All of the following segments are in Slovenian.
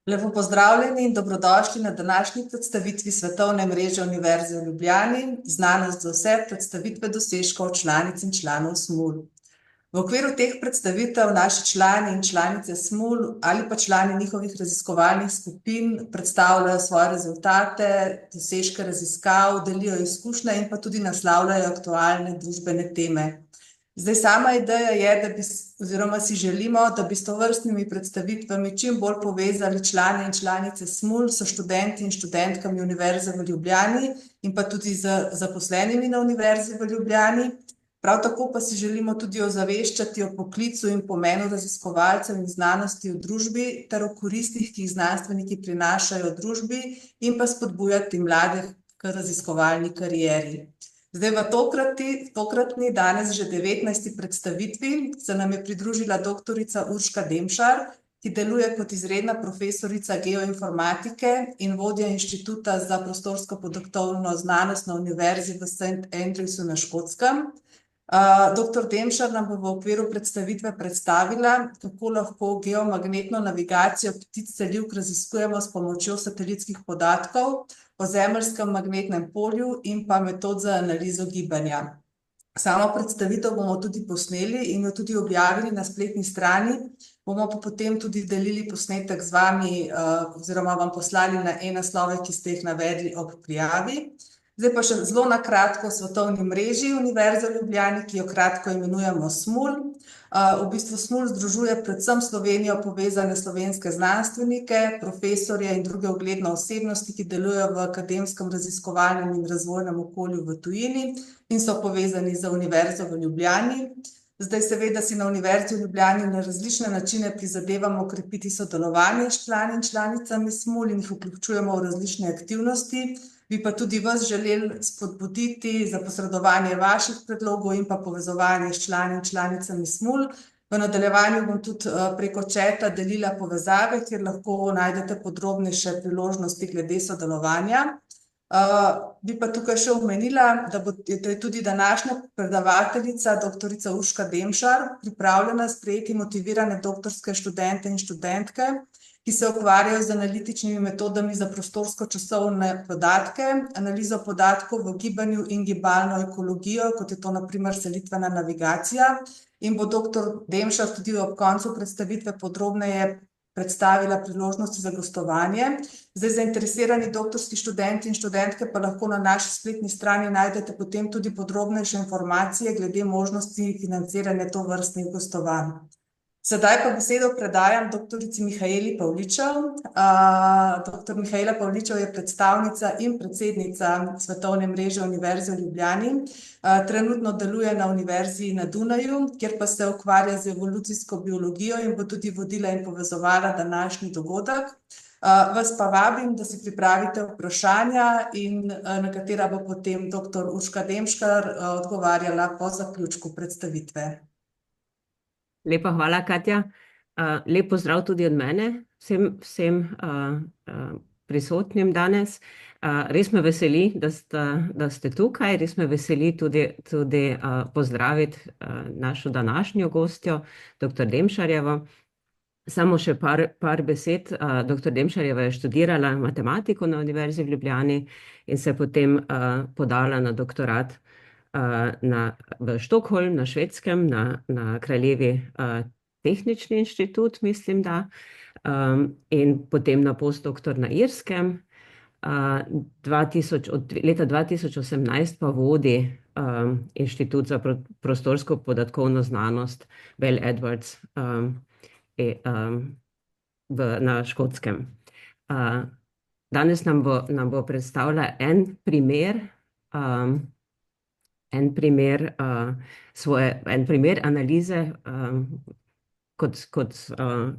Lepo pozdravljeni in dobrodošli na današnji predstavitvi Svetovne mreže Univerze v Ljubljani, Znanost za vse, predstavitve dosežkov članic in članov SMUL. V okviru teh predstavitev naši člani in članice SMUL ali pa člani njihovih raziskovalnih skupin predstavljajo svoje rezultate, dosežke raziskav, delijo izkušnje in pa tudi naslavljajo aktualne družbene teme. Zdaj, sama ideja je, oziroma si želimo, da bi s tovrstnimi predstavitvami čim bolj povezali člane in članice SMUL s študenti in študentkami Univerze v Ljubljani in pa tudi z zaposlenimi na Univerzi v Ljubljani. Prav tako pa si želimo tudi ozaveščati o poklicu in pomenu raziskovalcev in znanosti v družbi ter o koristih, ki jih znanstveniki prinašajo družbi, in pa spodbujati mlade k raziskovalni karieri. Zdaj, v tokratni, danes že 19. predstavitvi se nam je pridružila doktorica Urška Demšar, ki deluje kot izredna profesorica geoinformatike in vodja Inštituta za prostorsko podatkovno znanost na Univerzi v St. Andrewsu na Škotskem. Dr. Demšar nam bo v okviru predstavitve predstavila, kako lahko geomagnetno navigacijo ptic selivk raziskujemo s pomočjo satelitskih podatkov o zemeljskem magnetnem polju in pa metod za analizo gibanja. Samo predstavitev bomo tudi posneli in jo tudi objavili na spletni strani, bomo pa potem tudi delili posnetek z vami oziroma vam poslali na e-naslove, ki ste jih navedli ob prijavi. Zdaj pa še zelo na kratko o svetovni mreži Univerze v Ljubljani, ki jo kratko imenujemo SMUL. V bistvu SMUL združuje predvsem Slovenijo povezane slovenske znanstvenike, profesorje in druge ugledne osebnosti, ki delujejo v akademskem, raziskovalnem in razvojnem okolju v tujini in so povezani z Univerzo v Ljubljani. Zdaj, seveda si na Univerzi v Ljubljani na različne načine prizadevamo okrepiti sodelovanje s člani in članicami SMUL in jih vključujemo v različne aktivnosti. Bi pa tudi vas želeli spodbuditi za posredovanje vaših predlogov in pa povezovanje s člani in članicami SMUL. V nadaljevanju bom tudi preko četa delila povezave, kjer lahko najdete podrobnejše priložnosti glede sodelovanja. Bi pa tukaj še omenila, da je tudi današnja predavateljica, doktorica Urška Demšar, pripravljena sprejeti motivirane doktorske študente in študentke, ki se ukvarjajo z analitičnimi metodami za prostorsko-časovne podatke, analizo podatkov v gibanju in gibalno ekologijo, kot je to na primer selitvena navigacija. In bo doktor Demšar tudi ob koncu predstavitve podrobneje predstavila priložnosti za gostovanje. Zdaj, zainteresirani doktorski študenti in študentke pa lahko na naši spletni strani najdete potem tudi podrobnejše informacije glede možnosti financiranja tovrstnih gostovanj. Sedaj pa besedo predajam doktorici Mihaeli Pavličev. Dr. Mihaela Pavličev je predstavnica in predsednica Svetovne mreže Univerze v Ljubljani. Trenutno deluje na Univerzi na Dunaju, kjer pa se ukvarja z evolucijsko biologijo in bo tudi vodila in povezovala današnji dogodek. Vas pa vabim, da si pripravite vprašanja, in na katera bo potem dr. Urška Demšar odgovarjala po zaključku predstavitve. Lepa hvala, Katja. Lep pozdrav tudi od mene, vsem prisotnim danes. Res me veseli, da ste tukaj, res me veseli tudi pozdraviti našo današnjo gostjo, dr. Demšarjevo. Samo še par besed. Dr. Demšarjeva je študirala matematiko na Univerzi v Ljubljani in se potem podala na doktorat v Stockholm, na Švedskem, na Kraljevi tehnični inštitut, mislim, da, in potem na postdoktor na Irskem. Od leta 2018 pa vodi Inštitut za prostorsko podatkovno znanost Bell Edwards na Škotskem. Danes nam bo predstavila en primer analize,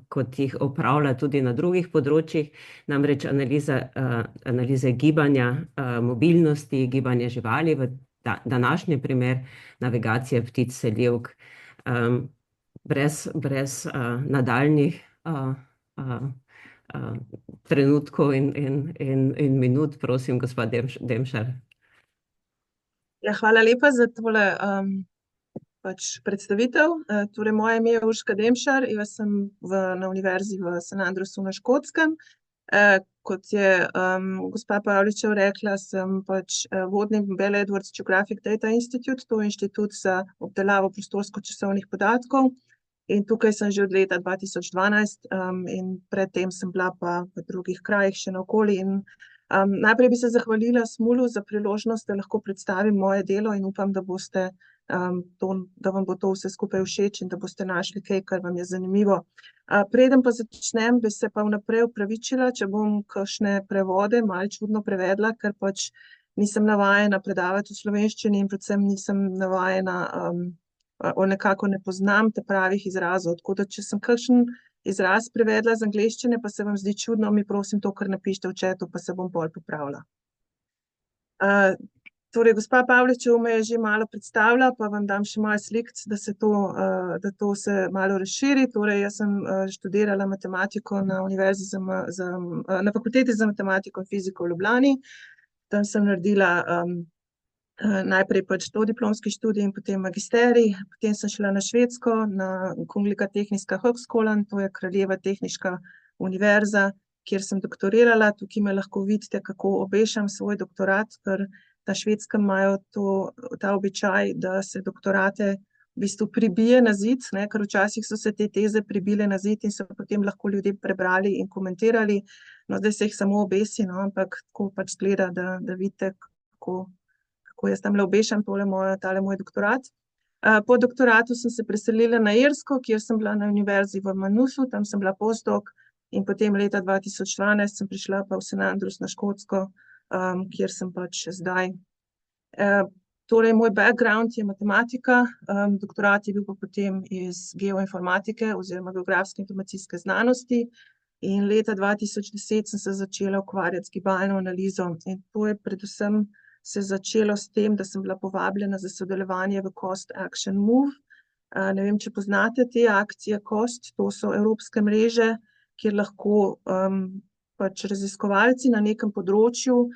kot jih opravlja tudi na drugih področjih, namreč analize gibanja, mobilnosti, gibanja živali, v današnji primer navigacije ptic selivk. Brez nadaljnjih trenutkov in minut, prosim, gospod Demšar. Ja, hvala lepa za tole predstavitev. Torej, moje ime je Urška Demšar, jaz sem na univerzi v St. Andrewsu na Škotskem. Kot je gospa Pavličev rekla, sem vodnik Bell Edwards Geographic Data Institute, to je inštitut za obdelavo prostorsko-časovnih podatkov. In tukaj sem že od leta 2012 in predtem sem bila pa v drugih krajih še naokoli. In najprej bi se zahvalila SMUL-u za priložnost, da lahko predstavim moje delo in upam, da vam bo to vse skupaj všeč in da boste našli kaj, kar vam je zanimivo. Preden pa začnem, bi se pa vnaprej opravičila, če bom kakšne prevode malo čudno prevedla, ker nisem navajena predavati v slovenščini in predvsem nisem navajena, nekako ne poznam te pravih izrazov. Tako da, če sem kakšen izraz prevedla z angleščine, pa se vam zdi čudno, mi prosim to, kar napište v chatu, pa se bom pol popravila. Torej, gospa Pavličev me je že malo predstavila, pa vam dam še malo slikic, da to se malo razširi. Torej, jaz sem študirala matematiko na na fakulteti za matematiko in fiziko v Ljubljani. Tam sem naredila najprej dodiplomski študij in potem magisterij. Potem sem šla na Švedsko, na Kungliga Tekniska Högskolan, to je kraljeva tehniška univerza, kjer sem doktorirala. Tukaj me lahko vidite, kako obešam svoj doktorat, ker na Švedskem imajo ta običaj, da se doktorate v bistvu pribije na zid, ker včasih so se te teze pribile na zid in so potem lahko ljudje prebrali in komentirali. No, zdaj se jih samo obesi, ampak tako gleda, da vidite, kako jaz tamle obešam tale moj doktorat. Po doktoratu sem se preselila na Irsko, kjer sem bila na univerzi v Maynooth, tam sem bila postdoc in potem leta 2012 sem prišla pa v St. Andrews na Škotsko, kjer sem zdaj. Torej, moj background je matematika, doktorat je bil pa potem iz geoinformatike oziroma geografske informacijske znanosti in leta 2010 sem se začela ukvarjati z gibalno analizo in to je predvsem se začelo s tem, da sem bila povabljena za sodelovanje v Cost Action Move. Ne vem, če poznate te akcije COST, to so evropske mreže, kjer lahko raziskovalci na nekem področju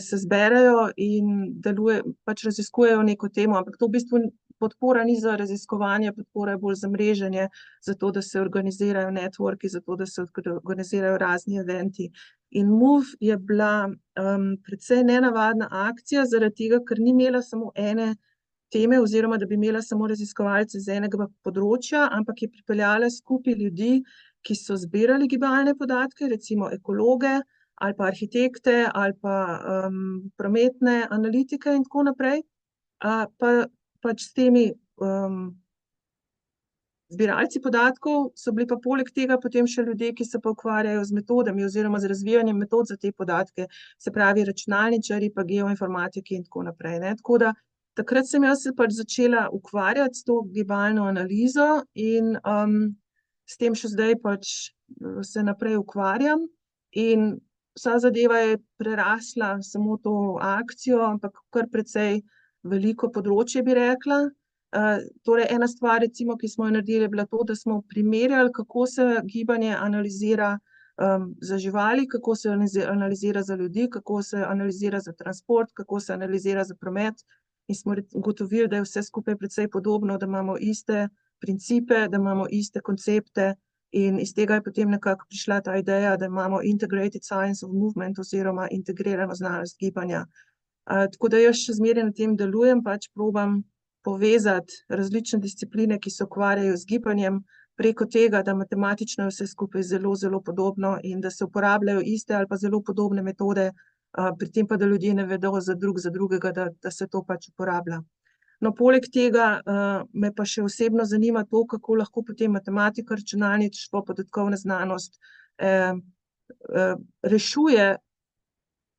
se zberejo in raziskujejo neko temo, ampak to v bistvu podpora ni za raziskovanje, podpora je bolj za mreženje, zato da se organizirajo networki, zato da se organizirajo razni eventi. In Move je bila precej nenavadna akcija, zaradi tega, ker ni imela samo ene teme oziroma da bi imela samo raziskovalce z enega področja, ampak je pripeljala skupaj ljudi, ki so zbirali gibalne podatke, recimo ekologe ali pa arhitekte ali pa prometne analitike in tako naprej. S temi zbiralci podatkov so bili pa poleg tega potem še ljudje, ki se pa ukvarjajo z metodami oziroma z razvijanjem metod za te podatke, se pravi računalničarji pa geoinformatiki in tako naprej. Tako da takrat sem jaz se začela ukvarjati s to gibalno analizo in s tem še zdaj se naprej ukvarjam in vsa zadeva je prerasla samo to akcijo, ampak kar precej veliko področje bi rekla. Torej, ena stvar, recimo, ki smo jo naredili, je bila to, da smo primerjali, kako se gibanje analizira za živali, kako se analizira za ljudi, kako se analizira za transport, kako se analizira za promet. In smo ugotovili, da je vse skupaj precej podobno, da imamo iste principe, da imamo iste koncepte in iz tega je potem nekako prišla ta ideja, da imamo integrated science of movement oziroma integrirano znanost gibanja. Tako da jaz še zmeraj na tem delujem, probam povezati različne discipline, ki se ukvarjajo z gibanjem, preko tega, da matematično je vse skupaj zelo, zelo podobno in da se uporabljajo iste ali pa zelo podobne metode, pri tem pa, da ljudje ne vedo za drugega, da se to uporablja. No, poleg tega me pa še osebno zanima to, kako lahko potem matematika, računalništvo, podatkovna znanost rešuje,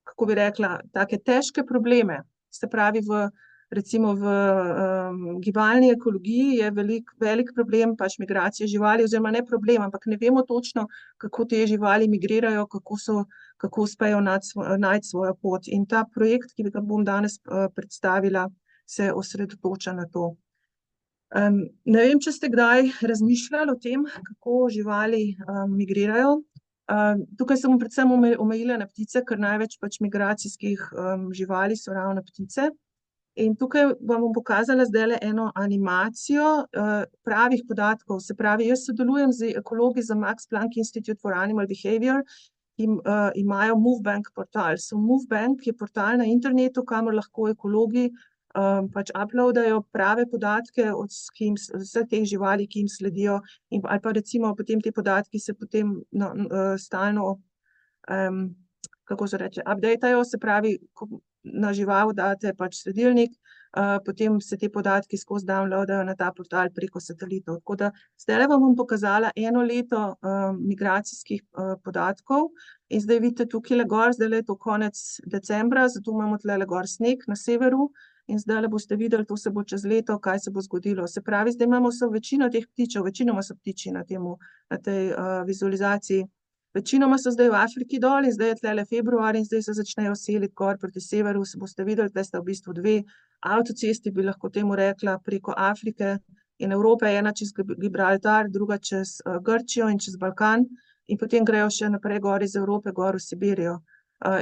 kako bi rekla, take težke probleme. Se pravi, recimo v gibalni ekologiji je velik problem migracije živali, oziroma ne problem, ampak ne vemo točno, kako te živali migrirajo, kako uspejo najti svojo pot. In ta projekt, ki ga bom danes predstavila, se osredotoča na to. Ne vem, če ste kdaj razmišljali o tem, kako živali migrirajo. Tukaj se bom predvsem omejila na ptice, ker največ migracijskih živali so ravno ptice. In tukaj vam bom pokazala zdaj eno animacijo pravih podatkov. Se pravi, jaz sodelujem z ekologi za Max Planck Institute for Animal Behavior, ki imajo MoveBank portal. MoveBank je portal na internetu, kamor lahko ekologi pač uploadajo prave podatke od vseh teh živali, ki jim sledijo, ali pa recimo potem te podatki se potem stalno, kako se reče, updateajo, se pravi, na žival date pač sledilnik, potem se te podatki skozi downloadajo na ta portal preko satelitov. Tako da zdaj vam bom pokazala 1 leto migracijskih podatkov in zdaj vidite tukaj gor, zdaj je to konec decembra, zato imamo tle gor sneg na severu in zdaj boste videli, to se bo čez leto, kaj se bo zgodilo. Se pravi, zdaj imamo večino teh ptičev, večinoma so ptiči na tej vizualizaciji. Večinoma so zdaj v Afriki dol in zdaj je tle februar in zdaj se začnejo seliti gor proti severu, se boste videli, tle sta v bistvu 2 avtocesti, bi lahko temu rekla, preko Afrike in Evrope, ena čez Gibraltar, druga čez Grčijo in čez Balkan in potem grejo še naprej gor iz Evrope, gor v Sibirijo.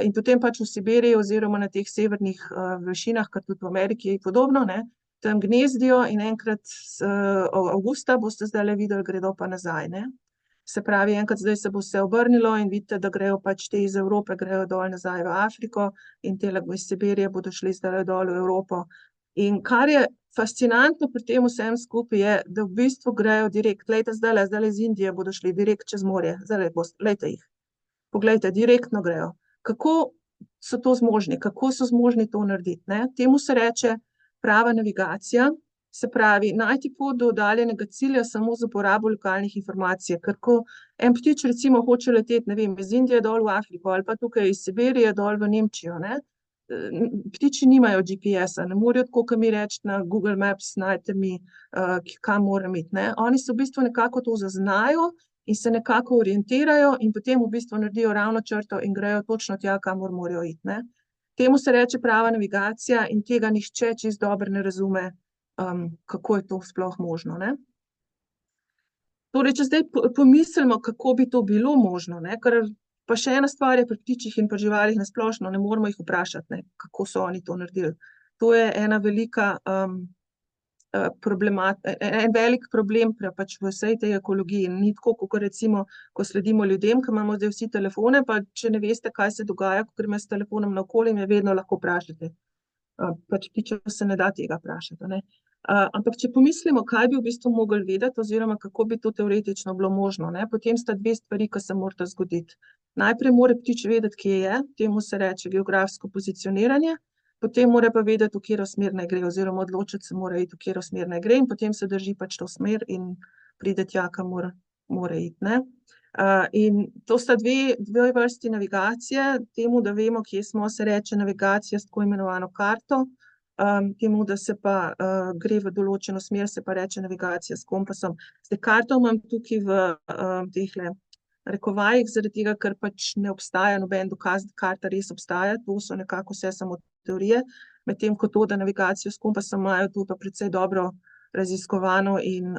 In potem pač v Sibiriji oziroma na teh severnih višinah, kar tudi v Ameriki je podobno, ne, tam gnezdijo in enkrat avgusta boste zdaj videli, gredo pa nazaj, ne. Se pravi, enkrat zdaj se bo vse obrnilo in vidite, da grejo pač te iz Evrope, grejo dol nazaj v Afriko in tele iz Sibirije bodo šli zdaj dol v Evropo. In kar je fascinantno pri tem vsem skupaj je, da v bistvu grejo direkt, glejte zdaj iz Indije bodo šli direkt čez morje, zdaj glejte jih. Poglejte, direktno grejo. Kako so to zmožni, kako so zmožni to narediti, ne? Temu se reče prava navigacija, se pravi, najti pot do oddaljenega cilja samo z uporabo lokalnih informacij, ker ko en ptič recimo hoče leteti, ne vem, iz Indije dol v Afriko ali pa tukaj iz Sibirije dol v Nemčijo, ne? Ptiči nimajo GPS-a, ne morejo tako, kot mi reči na Google Maps, najte mi, kam moram iti, ne? Oni se v bistvu nekako to zaznajo in se nekako orientirajo in potem v bistvu naredijo ravno črto in grejo točno tja, kamor morajo iti, ne. Temu se reče prava navigacija in tega nihče čisto dobro ne razume, kako je to sploh možno, ne. Torej, če zdaj pomislimo, kako bi to bilo možno, ne, ker pa še ena stvar je pri ptičih in pri živalih na splošno, ne moramo jih vprašati, ne, kako so oni to naredili. To je ena velika en velik problem pač v vsej tej ekologiji. Ni tako, kot recimo, ko sledimo ljudem, ki imamo zdaj vsi telefone, pa če ne veste, kaj se dogaja, ko gremo s telefonom naokoli, me vedno lahko vprašate. Pač ptičev se ne da tega vprašati, ne. Ampak če pomislimo, kaj bi v bistvu mogli vedeti oziroma kako bi to teoretično bilo možno, ne, potem sta 2 stvari, ki se morata zgoditi. Najprej mora ptič vedeti, kje je, temu se reče geografsko pozicioniranje, potem mora pa vedeti, v katero smer naj gre, oziroma odločiti se mora iti, v katero smer naj gre in potem se drži pač to smer in pride tja, kamor mora iti, ne. In to sta dve vrsti navigacije, temu, da vemo, kje smo, se reče navigacija s tako imenovano karto, temu, da se pa gre v določeno smer, se pa reče navigacija s kompasom. Zdaj, karto imam tukaj v tehle rekovajih, zaradi tega, ker pač ne obstaja noben dokaz, da karta res obstaja, to so nekako vse samo teorije, medtem ko to, da navigacijo s kompasom imajo, to pa precej dobro raziskovano in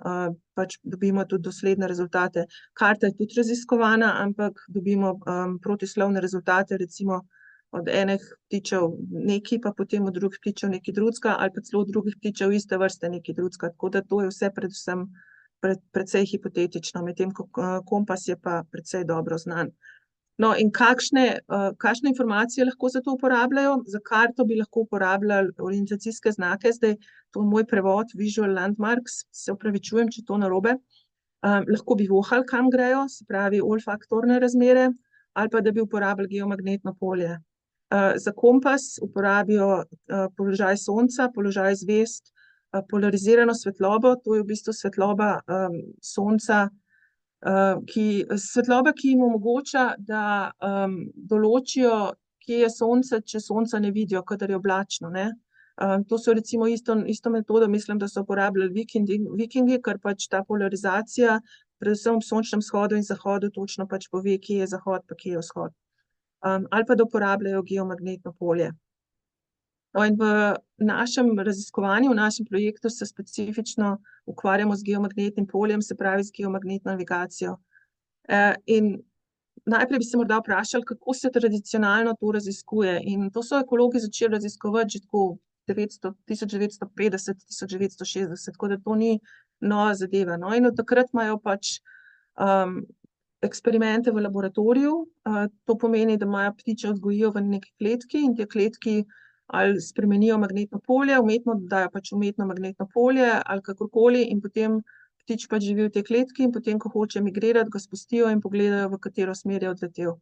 pač dobimo tudi dosledne rezultate. Karta je tudi raziskovana, ampak dobimo protislovne rezultate, recimo od enih ptičev nekaj, pa potem od drugih ptičev nekaj drugega, ali pa celo od drugih ptičev iste vrste nekaj drugega, tako da to je vse predvsem precej hipotetično, medtem ko kompas je pa precej dobro znan. No, in kakšne informacije lahko za to uporabljajo? Za karto bi lahko uporabljali orientacijske znake, zdaj to je moj prevod, visual landmarks, se opravičujem, če to narobe. Lahko bi vohali, kam grejo, se pravi olfaktorne razmere, ali pa da bi uporabljali geomagnetno polje. Za kompas uporabijo položaj sonca, položaj zvezd, polarizirano svetlobo, to je v bistvu svetloba sonca, svetloba, ki jim omogoča, da določijo, kje je sonce, če sonca ne vidijo, kadar je oblačno, ne. To so recimo isto metodo, mislim, da so uporabljali vikingi, ker pač ta polarizacija, predvsem ob sončnem vzhodu in zahodu, točno pač pove, kje je zahod pa kje je vzhod. Ali pa da uporabljajo geomagnetno polje. No, in v našem raziskovanju, v našem projektu se specifično ukvarjamo z geomagnetnim poljem, se pravi z geomagnetno navigacijo. In najprej bi se morda vprašali, kako se tradicionalno to raziskuje. In to so ekologi začeli raziskovati že tako 1950-1960, tako da to ni nova zadeva. No, in od takrat imajo pač eksperimente v laboratoriju. To pomeni, da imajo ptiče vzgojijo v neki kletki in te kletki ali spremenijo magnetno polje, umetno dajo pač umetno magnetno polje ali kakorkoli in potem ptič pač živi v tej kletki in potem, ko hoče migrirati, ga spustijo in pogledajo, v katero smer je odletel.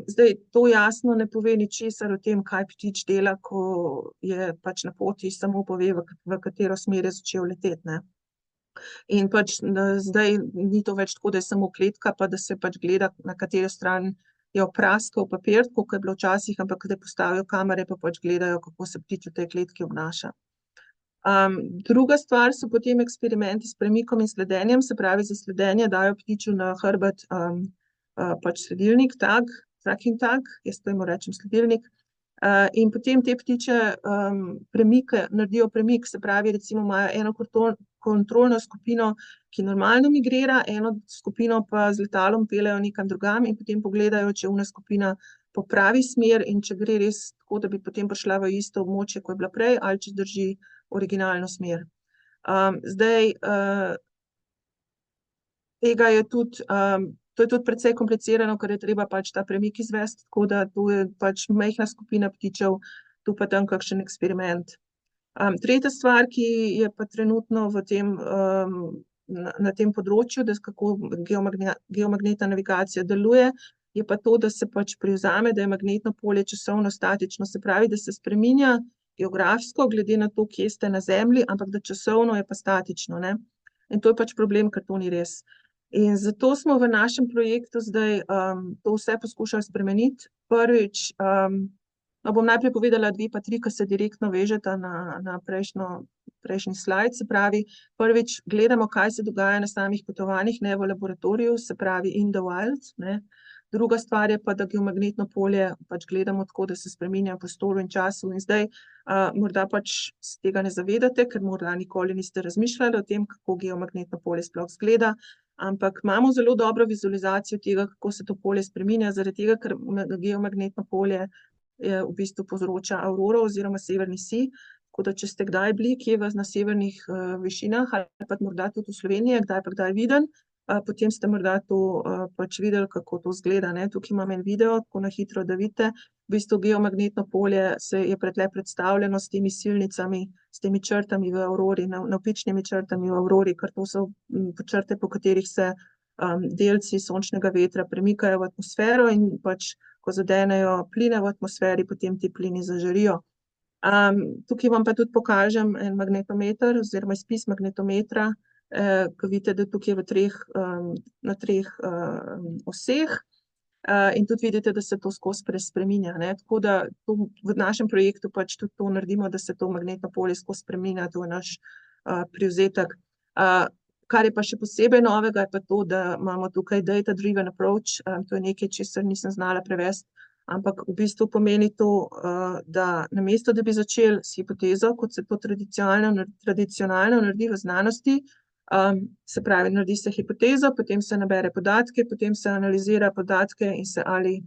Zdaj, to jasno ne pove ničesar o tem, kaj ptič dela, ko je pač na poti, samo pove, v katero smer je začel leteti, ne. In pač zdaj ni to več tako, da je samo kletka, pa da se pač gleda, na katero stran je opraskal papir, tako kot je bilo včasih, ampak da postavijo kamere, pa pač gledajo, kako se ptič v tej kletki obnaša. Druga stvar so potem eksperimenti s premikom in sledenjem, se pravi, za sledenje dajo ptiču na hrbet pač sledilnik, tag, tracking tag, jaz temu rečem sledilnik. In potem te ptiče naredijo premik, se pravi, recimo imajo eno kontrolno skupino, ki normalno migrira, eno skupino pa z letalom peljejo nekam drugam in potem pogledajo, če ona skupina popravi smer in če gre res tako, da bi potem prišla v isto območje, ko je bila prej, ali če drži originalno smer. Zdaj, tega je tudi, to je tudi precej komplicirano, ker je treba pač ta premik izvesti, tako da to je pač majhna skupina ptičev, tu pa tam kakšen eksperiment. Tretja stvar, ki je pa trenutno v tem, na tem področju, da kako geomagnetna navigacija deluje, je pa to, da se pač privzame, da je magnetno polje časovno statično, se pravi, da se spreminja geografsko, glede na to, kje ste na Zemlji, ampak da časovno je pa statično, ne. In to je pač problem, ker to ni res. In zato smo v našem projektu zdaj to vse poskušali spremeniti. Prvič, bom najprej povedala 2 pa 3, ki se direktno vežeta na prejšnji slajd, se pravi, prvič gledamo, kaj se dogaja na samih potovanjih, ne v laboratoriju, se pravi in the wild, ne. Druga stvar je pa, da geomagnetno polje pač gledamo tako, da se spreminja v prostoru in času in zdaj morda pač se tega ne zavedate, ker morda nikoli niste razmišljali o tem, kako geomagnetno polje sploh izgleda, ampak imamo zelo dobro vizualizacijo tega, kako se to polje spreminja, zaradi tega, ker geomagnetno polje v bistvu povzroča auroro oziroma severni sij, tako da če ste kdaj bili kje na severnih višinah ali pa morda tudi v Sloveniji, kdaj pa kdaj viden, potem ste morda to pač videli, kako to izgleda, ne. Tukaj imam en video, tako na hitro, da vidite. V bistvu geomagnetno polje je tule predstavljeno s temi silnicami, s temi črtami v aurori, navpičnimi črtami v aurori, ker to so črte, po katerih se delci sončnega vetra premikajo v atmosfero in pač, ko zadenejo pline v atmosferi, potem ti plini zažarijo. Tukaj vam pa tudi pokažem en magnetometer oziroma izpis magnetometra, ko vidite, da tukaj je na 3 oseh, in tudi vidite, da se to skozi spreminja, ne, tako da to v našem projektu pač tudi to naredimo, da se to magnetno polje skozi spreminja, to je naš privzetek. Kar je pa še posebej novega, je pa to, da imamo tukaj data-driven approach, to je nekaj, česar nisem znala prevesti, ampak v bistvu pomeni to, da namesto, da bi začeli s hipotezo, kot se to tradicionalno naredi v znanosti, se pravi, naredi se hipotezo, potem se nabere podatke, potem se analizira podatke in se ali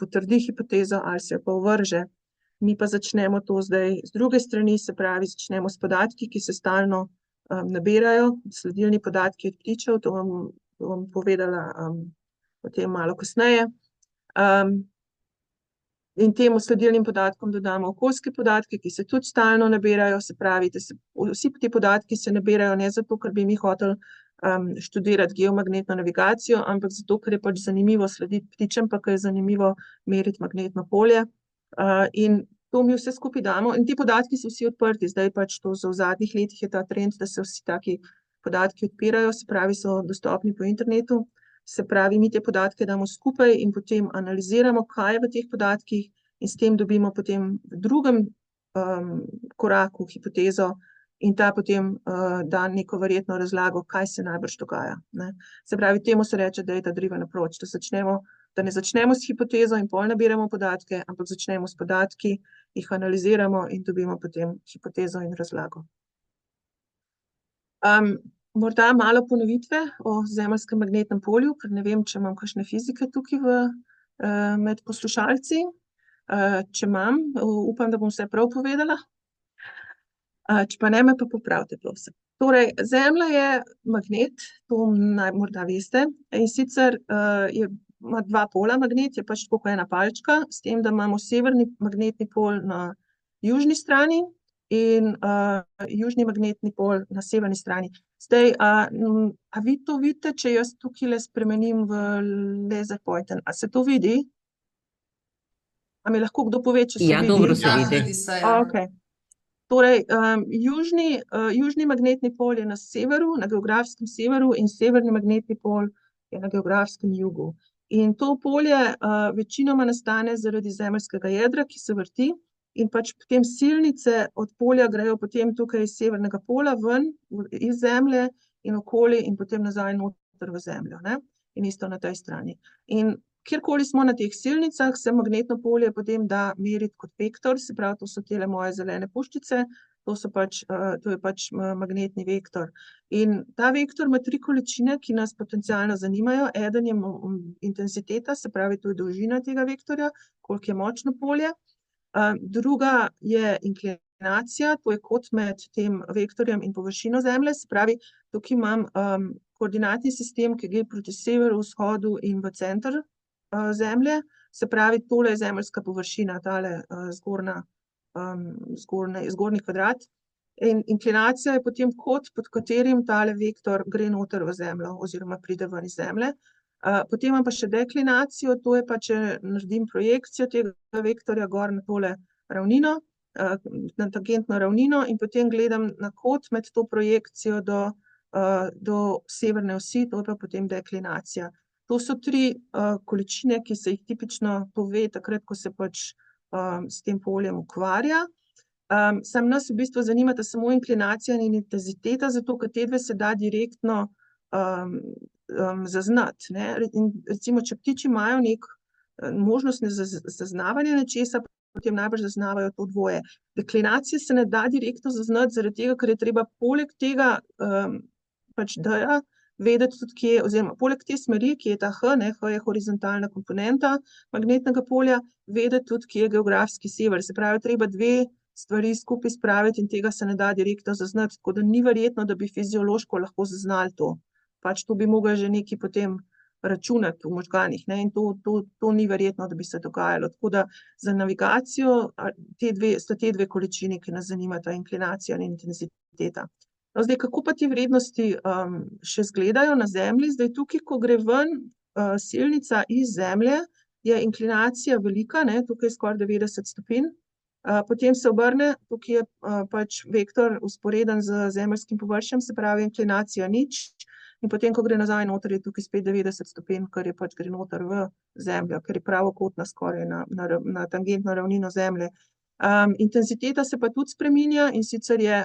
potrdi hipotezo ali se pa ovrže. Mi pa začnemo to zdaj z druge strani, se pravi, začnemo s podatki, ki se stalno nabirajo, sledilni podatki od ptičev, to bom povedala potem malo kasneje. In temu sledilnim podatkom dodamo okoljske podatke, ki se tudi stalno nabirajo, se pravi, da vsi ti podatki se nabirajo ne zato, ker bi mi hoteli študirati geomagnetno navigacijo, ampak zato, ker je pač zanimivo slediti ptičem, pa ker je zanimivo meriti magnetno polje. In to mi vse skupaj damo in ti podatki so vsi odprti, zdaj pač to v zadnjih letih je ta trend, da se vsi taki podatki odpirajo, se pravi, so dostopni po internetu. Se pravi, mi te podatke damo skupaj in potem analiziramo, kaj je v teh podatkih in s tem dobimo potem v drugem koraku hipotezo in ta potem da neko verjetno razlago, kaj se najbrž dogaja, ne. Se pravi, temu se reče data-driven approach, da ne začnemo s hipotezo in pol nabiramo podatke, ampak začnemo s podatki, jih analiziramo in dobimo potem hipotezo in razlago. Morda malo ponovitve o zemeljskem magnetnem polju, ker ne vem, če imam kakšne fizike tukaj med poslušalci. Če imam, upam, da bom vse prav povedala. Če pa ne, me pa popravite, prosim. Torej, Zemlja je magnet, to morda veste, in sicer ima dva pola magnet, je pač tako kot ena palčka, s tem, da imamo severni magnetni pol na južni strani in južni magnetni pol na severni strani. Zdaj, a vi to vidite, če jaz tukaj spremenim v laser pointer? A se to vidi? A mi lahko kdo pove, če se Ja, vidi? dobro se Ja, vidi. vidi se, ja. Okej. Torej, južni magnetni pol je na severu, na geografskem severu, in severni magnetni pol je na geografskem jugu. In to polje večinoma nastane zaradi zemeljskega jedra, ki se vrti, in pač potem silnice od polja grejo potem tukaj iz severnega pola ven, iz Zemlje in okoli in potem nazaj noter v Zemljo, ne? In isto na tej strani. In kjerkoli smo na teh silnicah, se magnetno polje potem da meriti kot vektor, se pravi, to so tele moje zelene puščice, to je pač magnetni vektor. In ta vektor ima 3 količine, ki nas potencialno zanimajo. Eden je intenziteta, se pravi, to je dolžina tega vektorja, koliko je močno polje. Druga je inklinacija, to je kot med tem vektorjem in površino Zemlje, se pravi, tukaj imam koordinatni sistem, ki gre proti severu, vzhodu in v center Zemlje, se pravi, tole je zemeljska površina, tale zgornji kvadrat. In inklinacija je potem kot, pod katerim tale vektor gre noter v Zemljo oziroma pride ven iz Zemlje. Potem imam pa še deklinacijo, to je pa, če naredim projekcijo tega vektorja gor na tole ravnino, na tangentno ravnino, in potem gledam na kot med to projekcijo do severne osi, to je pa potem deklinacija. To so 3 količine, ki se jih tipično pove takrat, ko se pač s tem poljem ukvarja. Sam nas v bistvu zanimata samo inklinacija in intenziteta, zato ker te dve se da direktno zaznati, ne. In recimo, če ptiči imajo možnost zaznavanja nečesa, potem najbrž zaznavajo to dvoje. Deklinacije se ne da direktno zaznati, zaradi tega, ker je treba poleg tega pač D-ja vedeti tudi, kje, oziroma poleg te smeri, ki je ta H, ne, H je horizontalna komponenta magnetnega polja, vedeti tudi, kje je geografski sever. Se pravi, treba 2 stvari skupaj spraviti in tega se ne da direktno zaznati, tako da ni verjetno, da bi fiziološko lahko zaznali to. Pač to bi mogli že nekaj potem računati v možganih, ne, in to ni verjetno, da bi se dogajalo. Tako da za navigacijo sta te 2 količini, ki nas zanimata, inklinacija in intenziteta. No, zdaj, kako pa te vrednosti še izgledajo na Zemlji? Zdaj, tukaj, ko gre ven silnica iz Zemlje, je inklinacija velika, ne, tukaj je skoraj 90 stopinj. Potem se obrne, tukaj je pač vektor vzporeden z zemeljskim površjem, se pravi inklinacija 0, in potem, ko gre nazaj noter, je tukaj spet 90 stopinj, ker je pač gre noter v Zemljo, ker je pravokotna skoraj na tangentno ravnino Zemlje. Intenziteta se pa tudi spreminja, in sicer je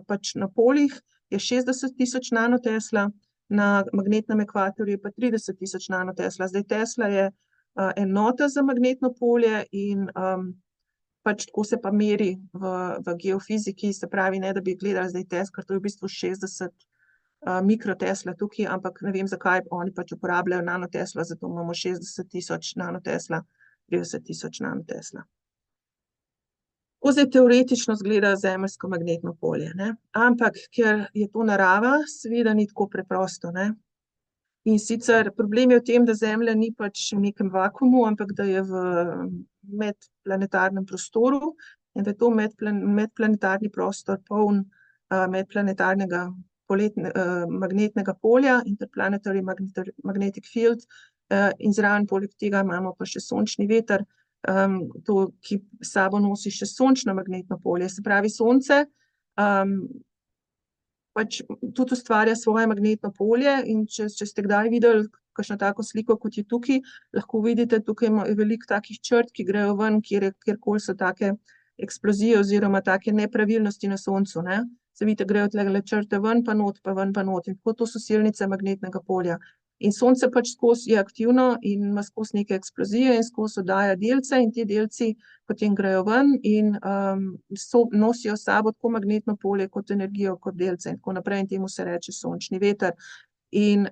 pač na poljih je 60 tisoč nanotesla, na magnetnem ekvatorju pa 30 tisoč nanotesla. Zdaj, tesla je enota za magnetno polje in pač tako se pa meri v geofiziki, se pravi, ne da bi gledali zdaj Tesla, ker to je v bistvu 60 mikrotesla tukaj, ampak ne vem, zakaj oni pač uporabljajo nanotesla, zato imamo 60 tisoč nanotesla, 30 tisoč nanotesla. Tako zdaj teoretično izgleda zemeljsko magnetno polje, ne. Ampak, ker je to narava, seveda ni tako preprosto, ne. In sicer problem je v tem, da Zemlja ni pač v nekem vakuumu, ampak da je v medplanetarnem prostoru in da je to medplanetarni prostor poln medplanetarnega magnetnega polja, interplanetary magnetic field, in zraven poleg tega imamo pa še sončni veter, ki s sabo nosi še sončno magnetno polje. Se pravi, Sonce pač tudi ustvarja svoje magnetno polje, in če ste kdaj videli kakšno tako sliko, kot je tukaj, lahko vidite, tukaj je veliko takih črt, ki grejo ven, kjerkoli so take eksplozije oziroma take nepravilnosti na Soncu, ne. Se vidite, grejo tulele črte ven pa not, pa ven pa not, in tako to so silnice magnetnega polja. In Sonce pač skozi je aktivno in ima skozi neke eksplozije in skozi oddaja delce, in ti delci potem grejo ven in nosijo s sabo tako magnetno polje kot energijo, kot delce in tako naprej, in temu se reče sončni veter. In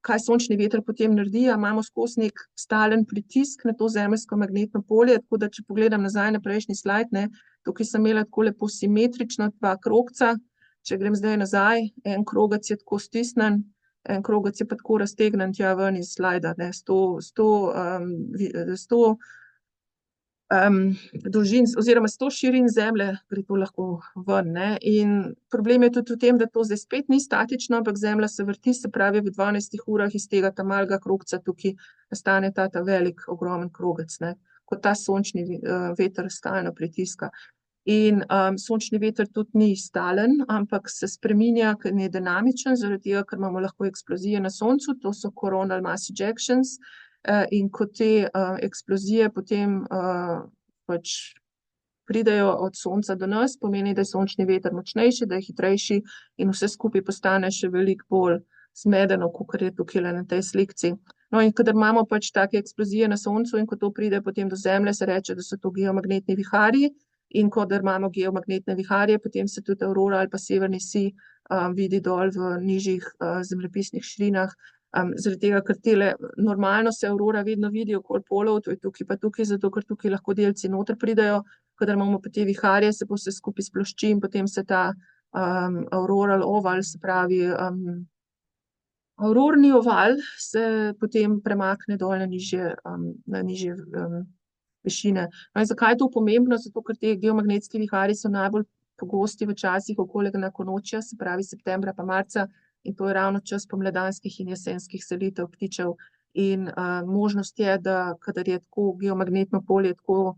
kaj sončni veter potem naredi? Imamo skozi neki stalen pritisk na to zemeljsko magnetno polje, tako da če pogledam nazaj na prejšnji slajd, ne, Tukaj sem imela tako lepo simetrično 2 krogca. Če grem zdaj nazaj, en krogec je tako stisnen, en krogec je pa tako raztegnen tja ven iz slajda, ne, 100 dolžin oziroma 100 širin zemlje gre to lahko ven, ne. In problem je tudi v tem, da to zdaj spet ni statično, ampak zemlja se vrti, se pravi v 12 urah iz tega malega krogca tukaj nastane ta velik, ogromen krogec, ne, kot ta sončni veter stalno pritiska. In sončni veter tudi ni stalen, ampak se spreminja, ker je dinamičen, zaradi tega, ker imamo lahko eksplozije na soncu, to so coronal mass ejections, in ko te eksplozije potem pač pridejo od sonca do nas, pomeni, da je sončni veter močnejši, da je hitrejši in vse skupaj postane še veliko bolj zmedeno, kakor je tukaj na tej slikci. No, in kadar imamo pač take eksplozije na soncu in ko to pride potem do zemlje, se reče, da so to geomagnetni viharji, in kadar imamo geomagnetne viharje, potem se tudi aurora ali pa severni sij vidi dol v nižjih zemljepisnih širinah. Zaradi tega, ker tele, normalno se aurora vedno vidi okoli polov, to je tukaj pa tukaj, zato ker tukaj lahko delci noter pridejo, kadar imamo pa te viharje, se pa vse skupaj splošči in potem se ta auroral oval, se pravi aurorni oval, se potem premakne dol na nižje višine. No, in zakaj je to pomembno? Zato, ker te geomagnetski viharji so najbolj pogosti v časih okoli enakonočja, se pravi septembra pa marca, in to je ravno čas pomladanskih in jesenskih selitev ptičev. In možnost je, da kadar je tako geomagnetno polje tako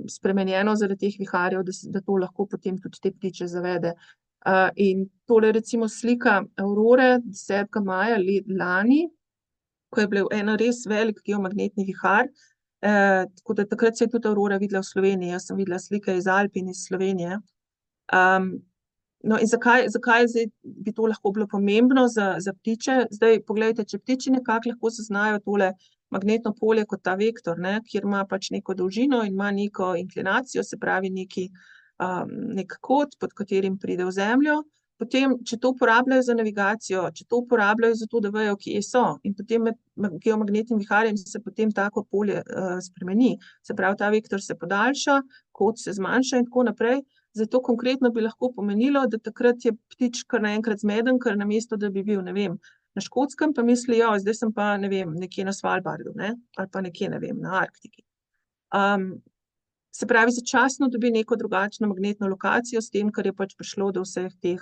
spremenjeno zaradi teh viharjev, da to lahko potem tudi te ptiče zavede. In tole recimo slika aurore 10. maja lani, ko je bil en res velik geomagnetni vihar, tako da takrat se je tudi aurora videla v Sloveniji, jaz sem videla slike iz Alp in iz Slovenije. No, in zakaj zdaj bi to lahko bilo pomembno za ptiče? Zdaj, poglejte, če ptiči nekako lahko zaznajo tole magnetno polje kot ta vektor, ne, kjer ima pač neko dolžino in ima neko inklinacijo, se pravi nek kot, pod katerim pride v zemljo, potem, če to uporabljajo za navigacijo, če to uporabljajo za to, da vejo, kje so, in potem med geomagnetnim viharjem se potem tako polje spremeni, se pravi, ta vektor se podaljša, kot se zmanjša in tako naprej. Zato konkretno bi lahko pomenilo, da takrat je ptič kar naenkrat zmeden, ker namesto, da bi bil, ne vem, na Škotskem, pa misli, zdaj sem pa, ne vem, nekje na Svalbardu, ne, ali pa nekje, ne vem, na Arktiki. Se pravi, začasno dobi neko drugačno magnetno lokacijo s tem, ker je pač prišlo do vseh teh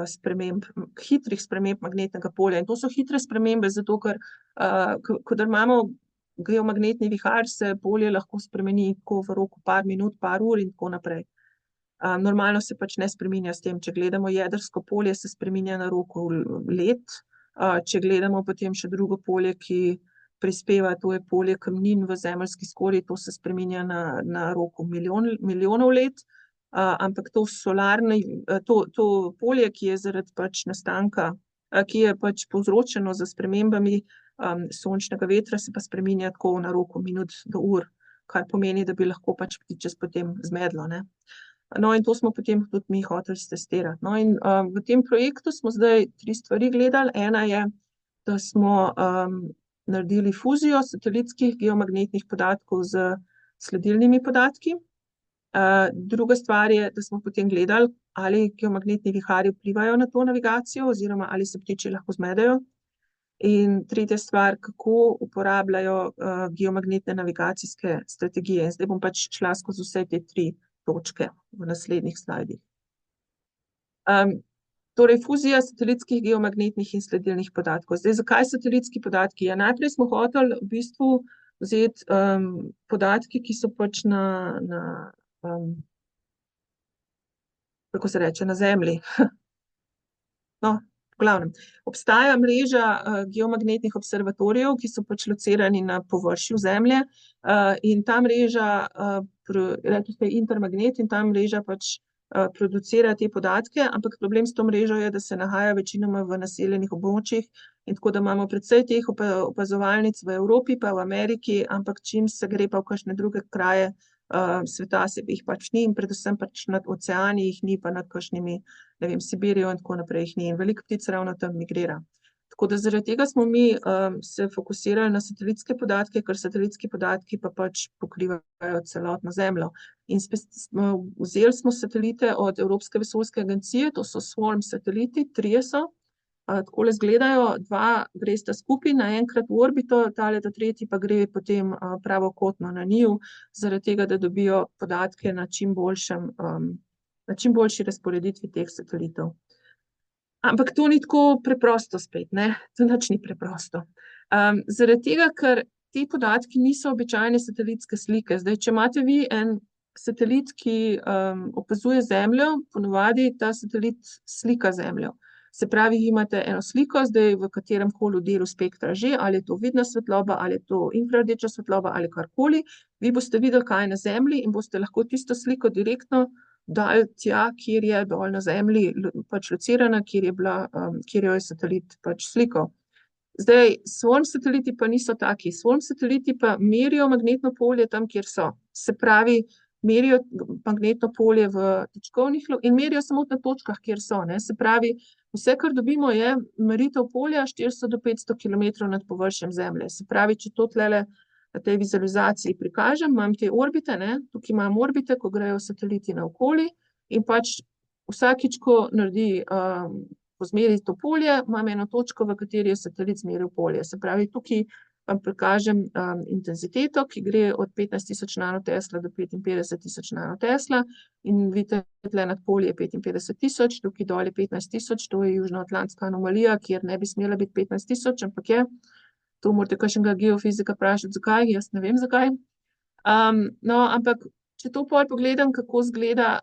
sprememb, hitrih sprememb magnetnega polja. In to so hitre spremembe, zato ker, kadar imamo geomagnetni vihar, se polje lahko spremeni tako v roku par minut, par ur in tako naprej. Normalno se pač ne spreminja s tem, če gledamo jedrsko polje, se spreminja na roku let, če gledamo potem še drugo polje, ki prispeva, to je polje kamnin v zemeljski skorji, to se spreminja na roku milijonov let, ampak to polje, ki je zaradi pač nastanka, ki je pač povzročeno z spremembami sončnega vetra, se pa spreminja tako na roku minut do ur, kar pomeni, da bi lahko pač ptiče potem zmedlo, ne. No, in to smo potem tudi mi hoteli stestirati. No, in v tem projektu smo zdaj 3 stvari gledali. Ena je, da smo naredili fuzijo satelitskih geomagnetnih podatkov z sledilnimi podatki. Druga stvar je, da smo potem gledali, ali geomagnetni viharji vplivajo na to navigacijo oziroma ali se ptiči lahko zmedejo. In tretja stvar, kako uporabljajo geomagnetne navigacijske strategije. In zdaj bom pač šla skozi vse te 3 točke v naslednjih slajdih. Torej, fuzija satelitskih geomagnetnih in sledilnih podatkov. Zdaj, zakaj satelitski podatki? Ja, najprej smo hoteli v bistvu vzeti podatki, ki so pač kako se reče, na Zemlji. No, v glavnem. Obstaja mreža geomagnetnih observatorijev, ki so pač locirani na površju Zemlje, in ta mreža, rekel ste Intermagnet, in ta mreža pač producira te podatke, ampak problem s to mrežo je, da se nahaja večinoma v naseljenih območjih, in tako da imamo precej teh opazovalnic v Evropi pa v Ameriki, ampak čim se gre pa v kakšne druge kraje sveta, se jih pač ni, in predvsem pač nad oceani jih ni, pa nad kakšnimi, ne vem, Sibirijo in tako naprej jih ni, in veliko ptic ravno tam migrira. Tako da zaradi tega smo mi se fokusirali na satelitske podatke, ker satelitski podatki pa pač pokrivajo celotno Zemljo. In vzeli smo satelite od Evropske vesoljske agencije, to so Swarm sateliti, 3 so. Takole izgledajo, 2 gresta skupaj naenkrat v orbito, tale ta tretji pa gre potem pravokotno na njiju, zaradi tega, da dobijo podatke na čim boljši razporeditvi teh satelitov. Ampak to ni tako preprosto spet, ne? To nič ni preprosto. Zaradi tega, ker ti podatki niso običajne satelitske slike. Zdaj, če imate vi en satelit, ki opazuje Zemljo, ponavadi ta satelit slika Zemljo. Se pravi, imate eno sliko, zdaj v kateremkoli delu spektra že, ali je to vidna svetloba, ali je to infrardeča svetloba, ali karkoli, vi boste videli, kaj je na Zemlji in boste lahko tisto sliko direktno dali tja, kjer je dol na Zemlji pač locirana, kjer jo je satelit pač slikal. Zdaj, Swarm sateliti pa niso taki. Swarm sateliti pa merijo magnetno polje tam, kjer so. Se pravi, merijo magnetno polje v točkovnih in merijo samo na točkah, kjer so, ne. Se pravi, vse, kar dobimo, je meritev polja 400 do 500 kilometrov nad površjem Zemlje. Se pravi, če to tlele na tej vizualizaciji prikažem, imam te orbite, ne, tukaj imam orbite, ko grejo sateliti naokoli in pač vsakič, ko naredi, ko zmeri to polje, imam eno točko, v kateri je satelit zmeril polje. Se pravi, tukaj vam prikažem intenziteto, ki gre od 15.000 nanotesla do 55.000 nanotesla in vidite, tle nad polje je 55.000, tukaj dol je 15.000, to je južnoatlantska anomalija, kjer ne bi smela biti 15.000, ampak je. To morate kakšnega geofizika vprašati, zakaj, jaz ne vem, zakaj. No, ampak če to pol pogledam, kako izgleda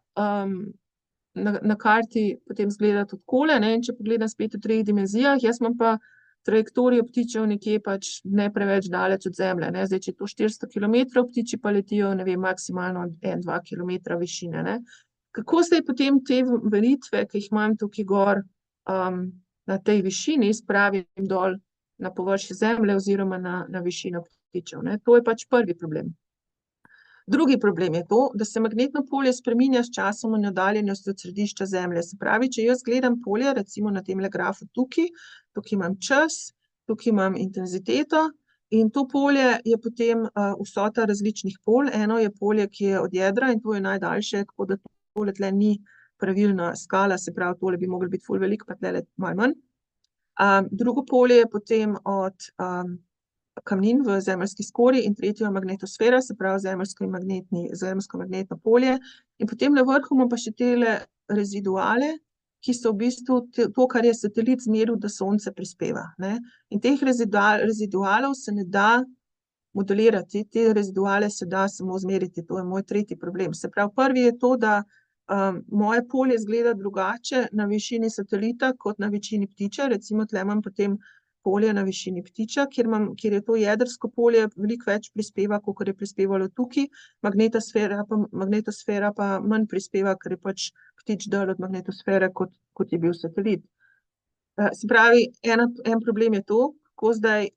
na karti, potem izgleda tudi takole, ne, in če pogledam spet v 3 dimenzijah, jaz imam pa trajektorijo ptičev nekje pač ne preveč daleč od Zemlje, ne. Zdaj, če je to 400 kilometrov, ptiči pa letijo, ne vem, maksimalno 1-2 kilometra višine, ne. Kako zdaj potem te veritve, ki jih imam tukaj gor na tej višini, spravim dol na površje Zemlje oziroma na višino ptičev, ne. To je pač prvi problem. Drugi problem je to, da se magnetno polje spreminja s časom in oddaljenostjo od središča Zemlje. Se pravi, če jaz gledam polje, recimo na temle grafu tukaj imam čas, tukaj imam intenziteto in to polje je potem vsota različnih polj. Eno je polje, ki je od jedra in to je najdaljše, tako da tole tle ni pravilna skala, se pravi, tole bi moglo biti ful veliko, pa tlele malo manj. Drugo polje je potem od kamnin v zemeljski skori in tretje je magnetosfera, se pravi zemeljsko magnetno polje. In potem na vrhu imam pa še tele reziduale, ki so v bistvu to, kar je satelit zmeril, da Sonce prispeva, ne. In teh rezidualov se ne da modelirati, te reziduale se da samo zmeriti, to je moj tretji problem. Se pravi, prvi je to, da moje polje izgleda drugače na višini satelita kot na višini ptiča, recimo tle imam potem polje na višini ptiča, kjer je to jedrsko polje veliko več prispeva, kakor je prispevalo tukaj, magnetosfera pa manj prispeva, ker je pač ptič dal od magnetosfere, kot je bil satelit. Se pravi, en problem je to, kako zdaj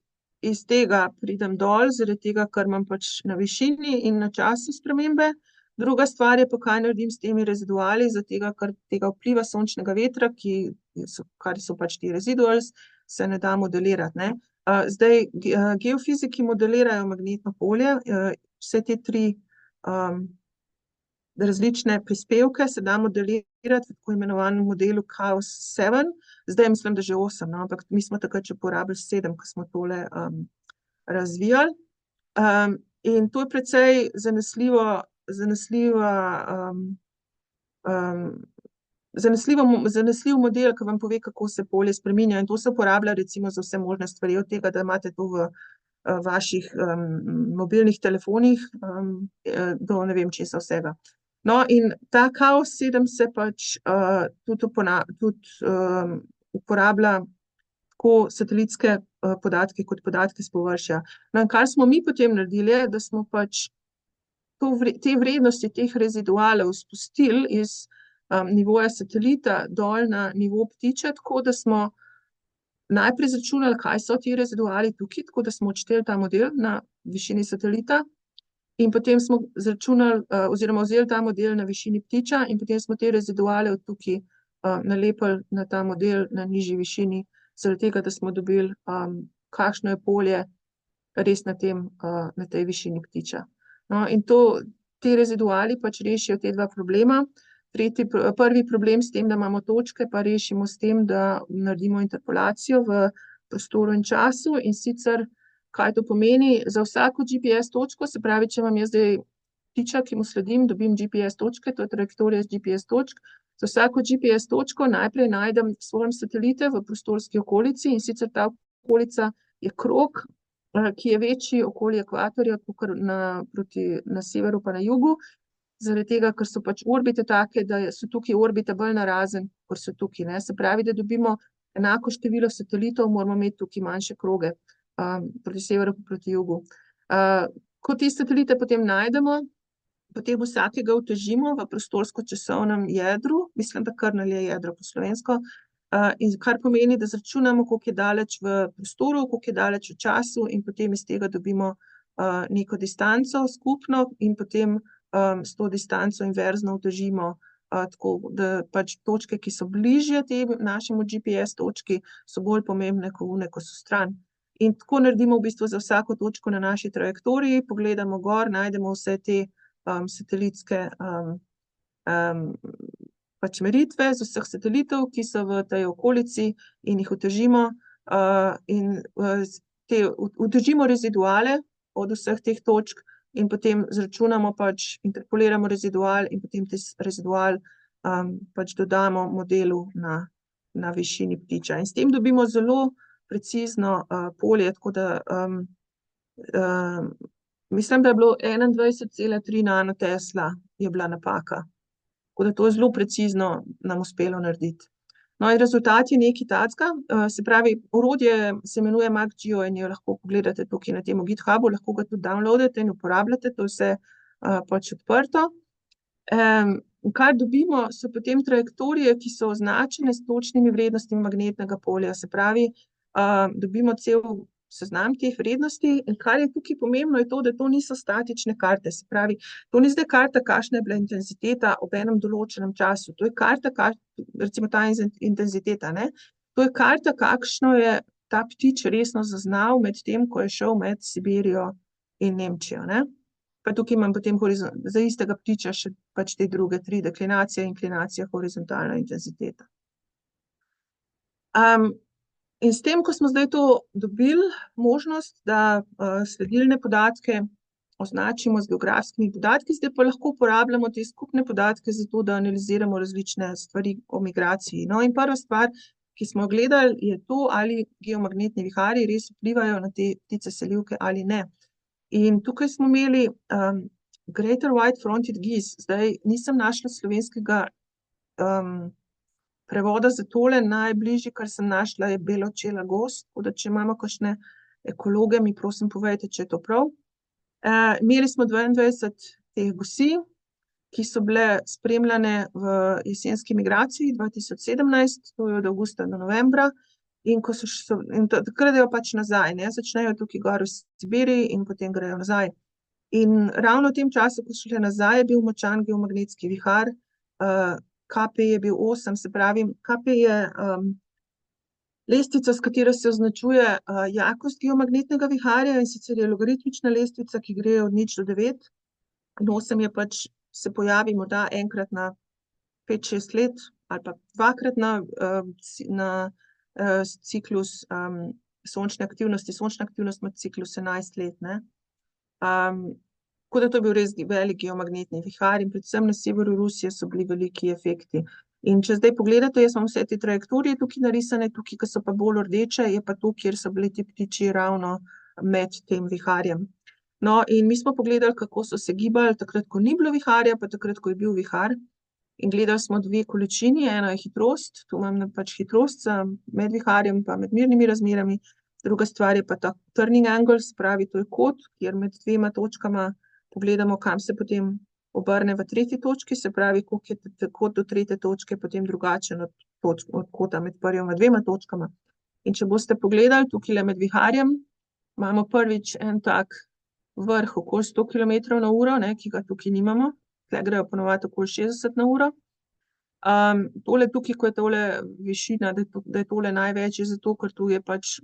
iz tega pridem dol, zaradi tega, ker imam pač na višini in na času spremembe. Druga stvar je pa, kaj naredim s temi reziduali, zaradi tega, ker tega vpliva sončnega vetra, kar so pač ti residuals, se ne da modelirati, ne. Zdaj, geofiziki modelirajo magnetno polje, vse te 3 različne prispevke se da modelirati v tako imenovanem modelu Chaos 7, zdaj mislim, da že 8, no, ampak mi smo takrat še porabili 7, ko smo tole razvijali. In to je precej zanesljiv model, ki vam pove, kako se polje spreminja, in to se uporablja recimo za vse možne stvari, od tega, da imate to v vaših mobilnih telefonih, do ne vem česa vsega. No, in ta Chaos 7 se pač tudi uporablja tako satelitske podatke kot podatke s površja. No, in kar smo mi potem naredili, je, da smo pač te vrednosti teh rezidualov spustili iz nivoja satelita dol na nivo ptiča, tako da smo najprej izračunali, kaj so ti reziduali tukaj, tako da smo odšteli ta model na višini satelita in potem smo izračunali oziroma vzeli ta model na višini ptiča in potem smo te reziduale od tukaj nalepili na ta model na nižji višini zaradi tega, da smo dobili, kakšno je polje res na tej višini ptiča. No, in ti reziduali pač rešijo te dva problema. Prvi problem s tem, da imamo točke, pa rešimo s tem, da naredimo interpolacijo v prostoru in času, in sicer, kaj to pomeni, za vsako GPS točko, se pravi, če imam jaz zdaj ptiča, ki mu sledim, dobim GPS točke, to je trajektorija z GPS točk, za vsako GPS točko najprej najdem svoje satelite v prostorski okolici, in sicer ta okolica je krog, ki je večji okoli ekvatorja, kakor na severu pa na jugu, zaradi tega, ker so pač orbite take, da so tukaj orbite bolj narazen, kot so tukaj, ne. Se pravi, da dobimo enako število satelitov, moramo imeti tukaj manjše kroge, proti severu pa proti jugu. Ko te satelite potem najdemo, potem vsakega utežimo v prostorsko-časovnem jedru, mislim, da kernel je jedro po slovensko, in kar pomeni, da izračunamo, koliko je daleč v prostoru, koliko je daleč v času, in potem iz tega dobimo neko distanco skupno in potem s to distanco inverzno utežimo, tako da pač točke, ki so bližje našemu GPS točki, so bolj pomembne kot one, ko so stran. In tako naredimo v bistvu za vsako točko na naši trajektoriji, pogledamo gor, najdemo vse te satelitske pač meritve z vseh satelitov, ki so v tej okolici, in jih utežimo, in utežimo reziduale od vseh teh točk in potem izračunamo pač, interpoliramo rezidual in potem te rezidual pač dodamo modelu na višini ptiča. In s tem dobimo zelo precizno polje, tako da mislim, da je bilo 21,3 nanotesla je bila napaka. Tako da to je zelo precizno nam uspelo narediti. No, in rezultat je nekaj takega, se pravi, orodje se imenuje MacGeo in jo lahko pogledate tukaj na tem GitHubu, lahko ga tudi downloadate in uporabljate, to je vse pač odprto. Kar dobimo, so potem trajektorije, ki so označene s točnimi vrednostmi magnetnega polja, se pravi, dobimo cel seznam teh vrednosti, in kar je tukaj pomembno, je to, da to niso statične karte, se pravi, to ni zdaj karta, kakšna je bila intenziteta ob enem določenem času, to je karta, recimo ta intenziteta, ne, to je karta, kakšno je ta ptič resno zaznal med tem, ko je šel med Sibirijo in Nemčijo, ne. Pa tukaj imam potem za istega ptiča še pač te druge tri, deklinacija, inklinacija, horizontalna intenziteta. In s tem, ko smo zdaj to dobili, možnost, da sledilne podatke označimo z geografskimi podatki, zdaj pa lahko uporabljamo te skupne podatke za to, da analiziramo različne stvari o migraciji. No, in prva stvar, ki smo gledali, je to, ali geomagnetni viharji res vplivajo na te ptice selivke ali ne. In tukaj smo imeli Greater White-fronted geese, zdaj nisem našla slovenskega prevoda za tole, najbližji, kar sem našla, je beločela gos, tako da če imamo kakšne ekologe, mi prosim povejte, če je to prav. Imeli smo 22 teh gosi, ki so bile spremljane v jesenski migraciji 2017, to je od avgusta do novembra, in takrat grejo pač nazaj, ne, začnejo tukaj gor v Sibiriji in potem grejo nazaj. In ravno v tem času, ko so šle nazaj, je bil močan geomagnetski vihar, KP je bil 8, se pravi, KP je lestvica, s katero se označuje jakost geomagnetnega viharja, in sicer je logaritmična lestvica, ki gre od 0 do 9, in 8 je pač, se pojavi morda enkrat na 5-6 let, ali pa dvakrat na ciklus sončne aktivnosti. Sončna aktivnost ima ciklus 11 let, ne. Tako da to je bil res velik geomagnetni vihar in predvsem na severu Rusije so bili veliki efekti. In če zdaj pogledate, jaz imam vse te trajektorije tukaj narisane, tukaj, ki so pa bolj rdeče, je pa to, kjer so bili ti ptiči ravno med tem viharjem. No, in mi smo pogledali, kako so se gibali takrat, ko ni bilo viharja, pa takrat, ko je bil vihar. In gledali smo dve količini, ena je hitrost, tu imam pač hitrost med viharjem pa med mirnimi razmerami, druga stvar je pa ta turning angle, se pravi, to je kot, kjer med dvema točkama pogledamo, kam se potem obrne v tretji točki, se pravi, koliko je kot do tretje točke potem drugačen od kota med prvima dvema točkama. In če boste pogledali, tukajle med viharjem imamo prvič en tak vrh okoli 100 km/h, ne, ki ga tukaj nimamo, tukaj grejo ponovadi okoli 60 na uro. Tole tukaj, ko je tole višina, da je tole največje, zato ker tu je pač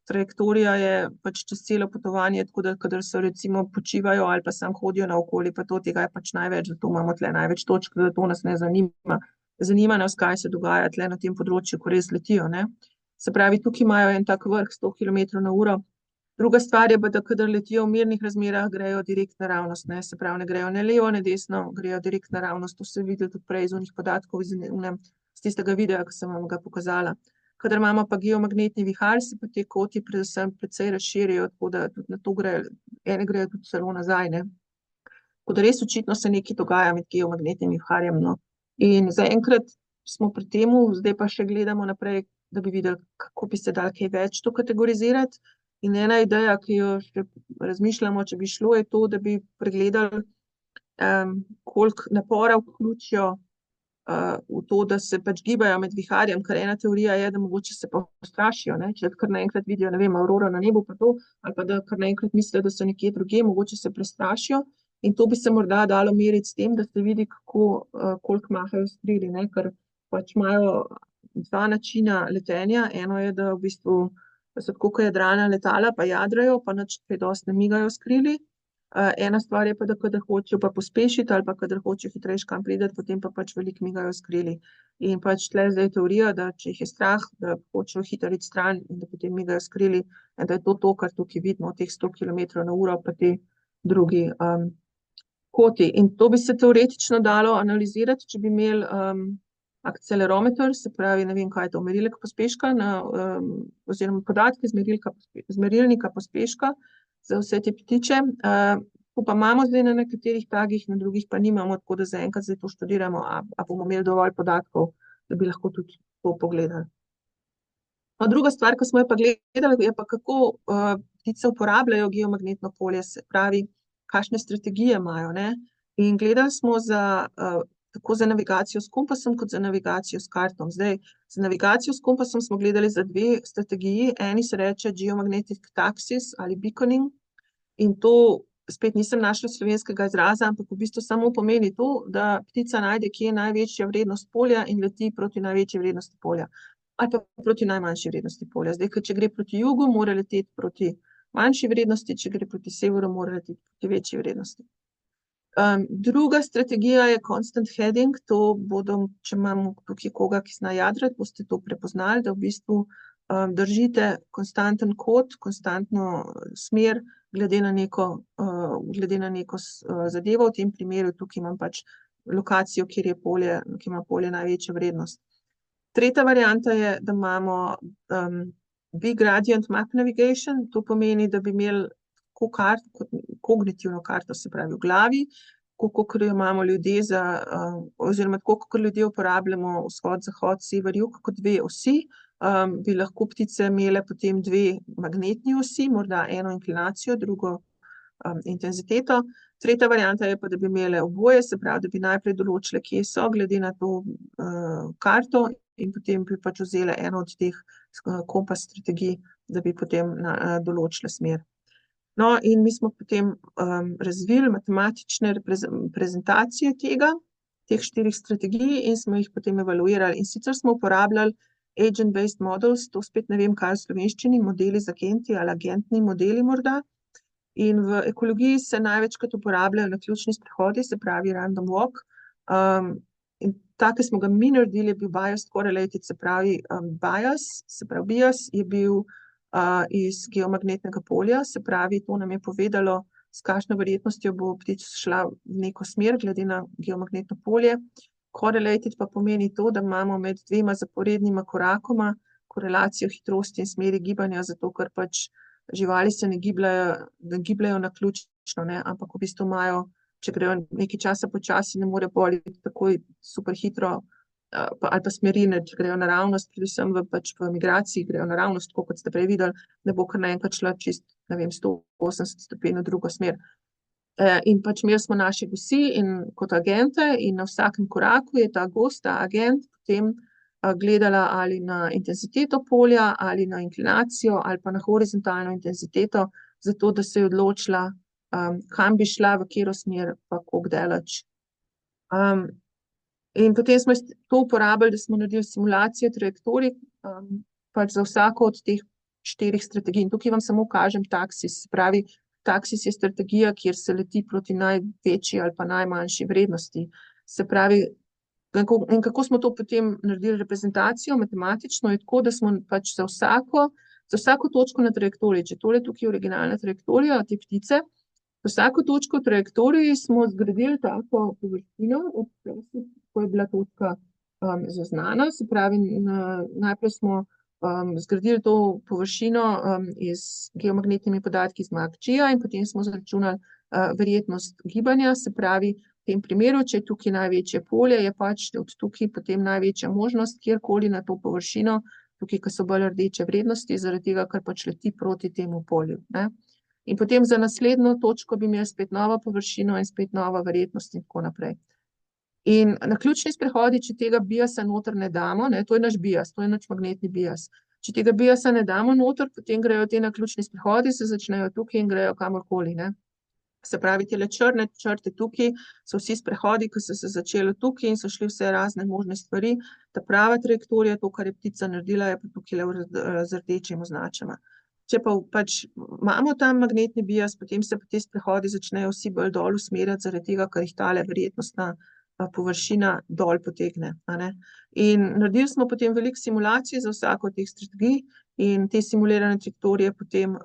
trajektorija je pač čez celo potovanje, tako da kadar so recimo počivajo ali pa sam hodijo naokoli, pa tega je pač največ, zato imamo tle največ točk, da to nas ne zanima. Zanima nas, kaj se dogaja tle na tem področju, ko res letijo, ne. Se pravi, tukaj imajo en tak vrh 100 km/h. Druga stvar je pa, da kadar letijo v mirnih razmerah, grejo direkt naravnost, ne, se pravi, ne grejo ne levo, ne desno, grejo direkt naravnost, to se vidi tudi prej iz onih podatkov, iz tistega videa, ki sem vam ga pokazala. Kadar imamo pa geomagnetni vihar, se pa te koti predvsem precej razširijo, tako da tudi na to grejo, ene grejo tudi celo nazaj, ne. Tako da res očitno se nekaj dogaja med geomagnetnim viharjem, no. In zaenkrat smo pri temu, zdaj pa še gledamo naprej, da bi videli, kako bi se dalo kaj več to kategorizirati. In ena ideja, ki jo še razmišljamo, če bi šlo, je to, da bi pregledali, koliko napora vključijo v to, da se pač gibajo med viharjem, ker ena teorija je, da mogoče se pa ustrašijo, ne, če kar naenkrat vidijo, ne vem, auroro na nebu pa to, ali pa da kar naenkrat mislijo, da so nekje drugje, mogoče se prestrašijo. In to bi se morda dalo meriti s tem, da se vidi, koliko mahajo s krili, ne, ker pač imajo dva načina letenja. Eno je, da v bistvu so tako kot jadralna letala, pa jadrajo, pa nič kaj dosti ne migajo s krili. Ena stvar je pa, da kadar hočejo pa pospešiti ali pa kadar hočejo hitrejš kam priti, potem pa pač veliko migajo s krili. In pač tle zdaj je teorija, da če jih je strah, da hočejo hitro iti stran in da potem migajo s krili, da je to, kar tukaj vidimo, teh 100 km/h pa te drugi koti. In to bi se teoretično dalo analizirati, če bi imeli akcelerometer, se pravi, ne vem, kaj je to, merilnik pospeška, oziroma podatke z merilnika pospeška za vse te ptiče. To pa imamo zdaj na nekaterih tagih, na drugih pa nimamo, tako da zaenkrat zdaj to študiramo, a bomo imeli dovolj podatkov, da bi lahko tudi to pogledali. No, druga stvar, ki smo jo pa gledali, je pa kako ptice uporabljajo geomagnetno polje, se pravi, kakšne strategije imajo, ne. In gledali smo tako za navigacijo s kompasom, kot za navigacijo s kartom. Zdaj, za navigacijo s kompasom smo gledali za dve strategiji. Eni se reče geomagnetic taxis ali beaconing. In to spet nisem našla slovenskega izraza, ampak v bistvu samo pomeni to, da ptica najde, kje je največja vrednost polja in leti proti največji vrednosti polja. Ali pa proti najmanjši vrednosti polja. Zdaj, ker če gre proti jugu, mora leteti proti manjši vrednosti, če gre proti severu, mora leteti proti večji vrednosti. Druga strategija je constant heading, to bodo, če imamo tukaj koga, ki zna jadrati, boste to prepoznali, da v bistvu držite konstanten kot, konstantno smer, glede na neko zadevo. V tem primeru tukaj imam pač lokacijo, kjer ima polje največjo vrednost. Tretja varianta je, da imamo bigradient map navigation, to pomeni, da bi imeli kognitivno karto, se pravi v glavi, kakor jo imamo ljudje oziroma tako, kakor ljudje uporabljamo vzhod, zahod, sever, jug, kot dve osi, bi lahko ptice imele potem dve magnetni osi, morda eno inklinacijo, drugo intenziteto. Tretja varianta je pa, da bi imele oboje, se pravi, da bi najprej določile, kje so, glede na to karto, in potem bi pač vzele eno od teh kompas strategij, da bi potem določile smer. No, in mi smo potem razvili matematične reprezentacije teh 4 strategij in smo jih potem evaluirali. In sicer smo uporabljali agent-based models, to spet ne vem, kaj v slovenščini, modeli z agenti ali agentni modeli morda. In v ekologiji se največkrat uporabljajo naključni sprehodi, se pravi random walk. In ta, ki smo ga mi naredili, je bil biased correlated, se pravi bias je bil iz geomagnetnega polja, se pravi, to nam je povedalo, s kakšno verjetnostjo bo ptica šla v neko smer, glede na geomagnetno polje. Correlated pa pomeni to, da imamo med dvema zaporednima korakoma korelacijo hitrosti in smeri gibanja, zato ker pač živali se ne gibljajo naključno, ne, ampak v bistvu imajo, če grejo nekaj časa počasi, ne morejo pol iti takoj super hitro, ali pa smeri, če grejo naravnost, predvsem v migraciji grejo naravnost, tako kot ste prej videli, ne bo kar naenkrat šla čist, ne vem, 180 stopinj v drugo smer. In pač imeli smo naše gosi in kot agente in na vsakem koraku je ta gost, ta agent, potem gledala ali na intenziteto polja, ali na inklinacijo, ali pa na horizontalno intenziteto, zato da se je odločila, kam bi šla, v katero smer, pa koliko daleč. In potem smo to uporabili, da smo naredili simulacije trajektorij, pač za vsako od teh 4 strategij. In tukaj vam samo kažem taksis. Pravi, taksis je strategija, kjer se leti proti največji ali pa najmanjši vrednosti. Se pravi, in kako smo to potem naredili reprezentacijo matematično, je tako, da smo pač za vsako točko na trajektoriji, če tole tukaj je originalna trajektorija te ptice, za vsako točko v trajektoriji smo zgradili tako površino, ko je bila točka zaznana, se pravi, najprej smo zgradili to površino z geomagnetnimi podatki iz MACGEA in potem smo zračunali verjetnost gibanja, se pravi, v tem primeru, če je tukaj največje polje, je pač od tukaj potem največja možnost, kjerkoli na to površino, tukaj, ko so bolj rdeče vrednosti, zaradi tega, ker pač leti proti temu polju, ne. In potem za naslednjo točko bi imeli spet novo površino in spet nova verjetnost in tako naprej. In naključni sprehodi, če tega biasa noter ne damo, ne, to je naš bias, to je naš magnetni bias. Če tega biasa ne damo noter, potem grejo te naključni sprehodi, se začnejo tukaj in grejo kamorkoli, ne. Se pravi, tele črne črte tukaj so vsi sprehodi, ki so se začeli tukaj in so šli vse razne možne stvari. Ta prava trajektorija, to, kar je ptica naredila, je pa tukaj z rdečim označena. Če pa pač imamo tam magnetni bias, potem se pa te sprehodi začnejo vsi bolj dol usmerjati, zaradi tega, ker jih tale verjetnostna površina dol potegne, a ne. In naredili smo potem veliko simulacij za vsako od teh strategij in te simulirane trajektorije potem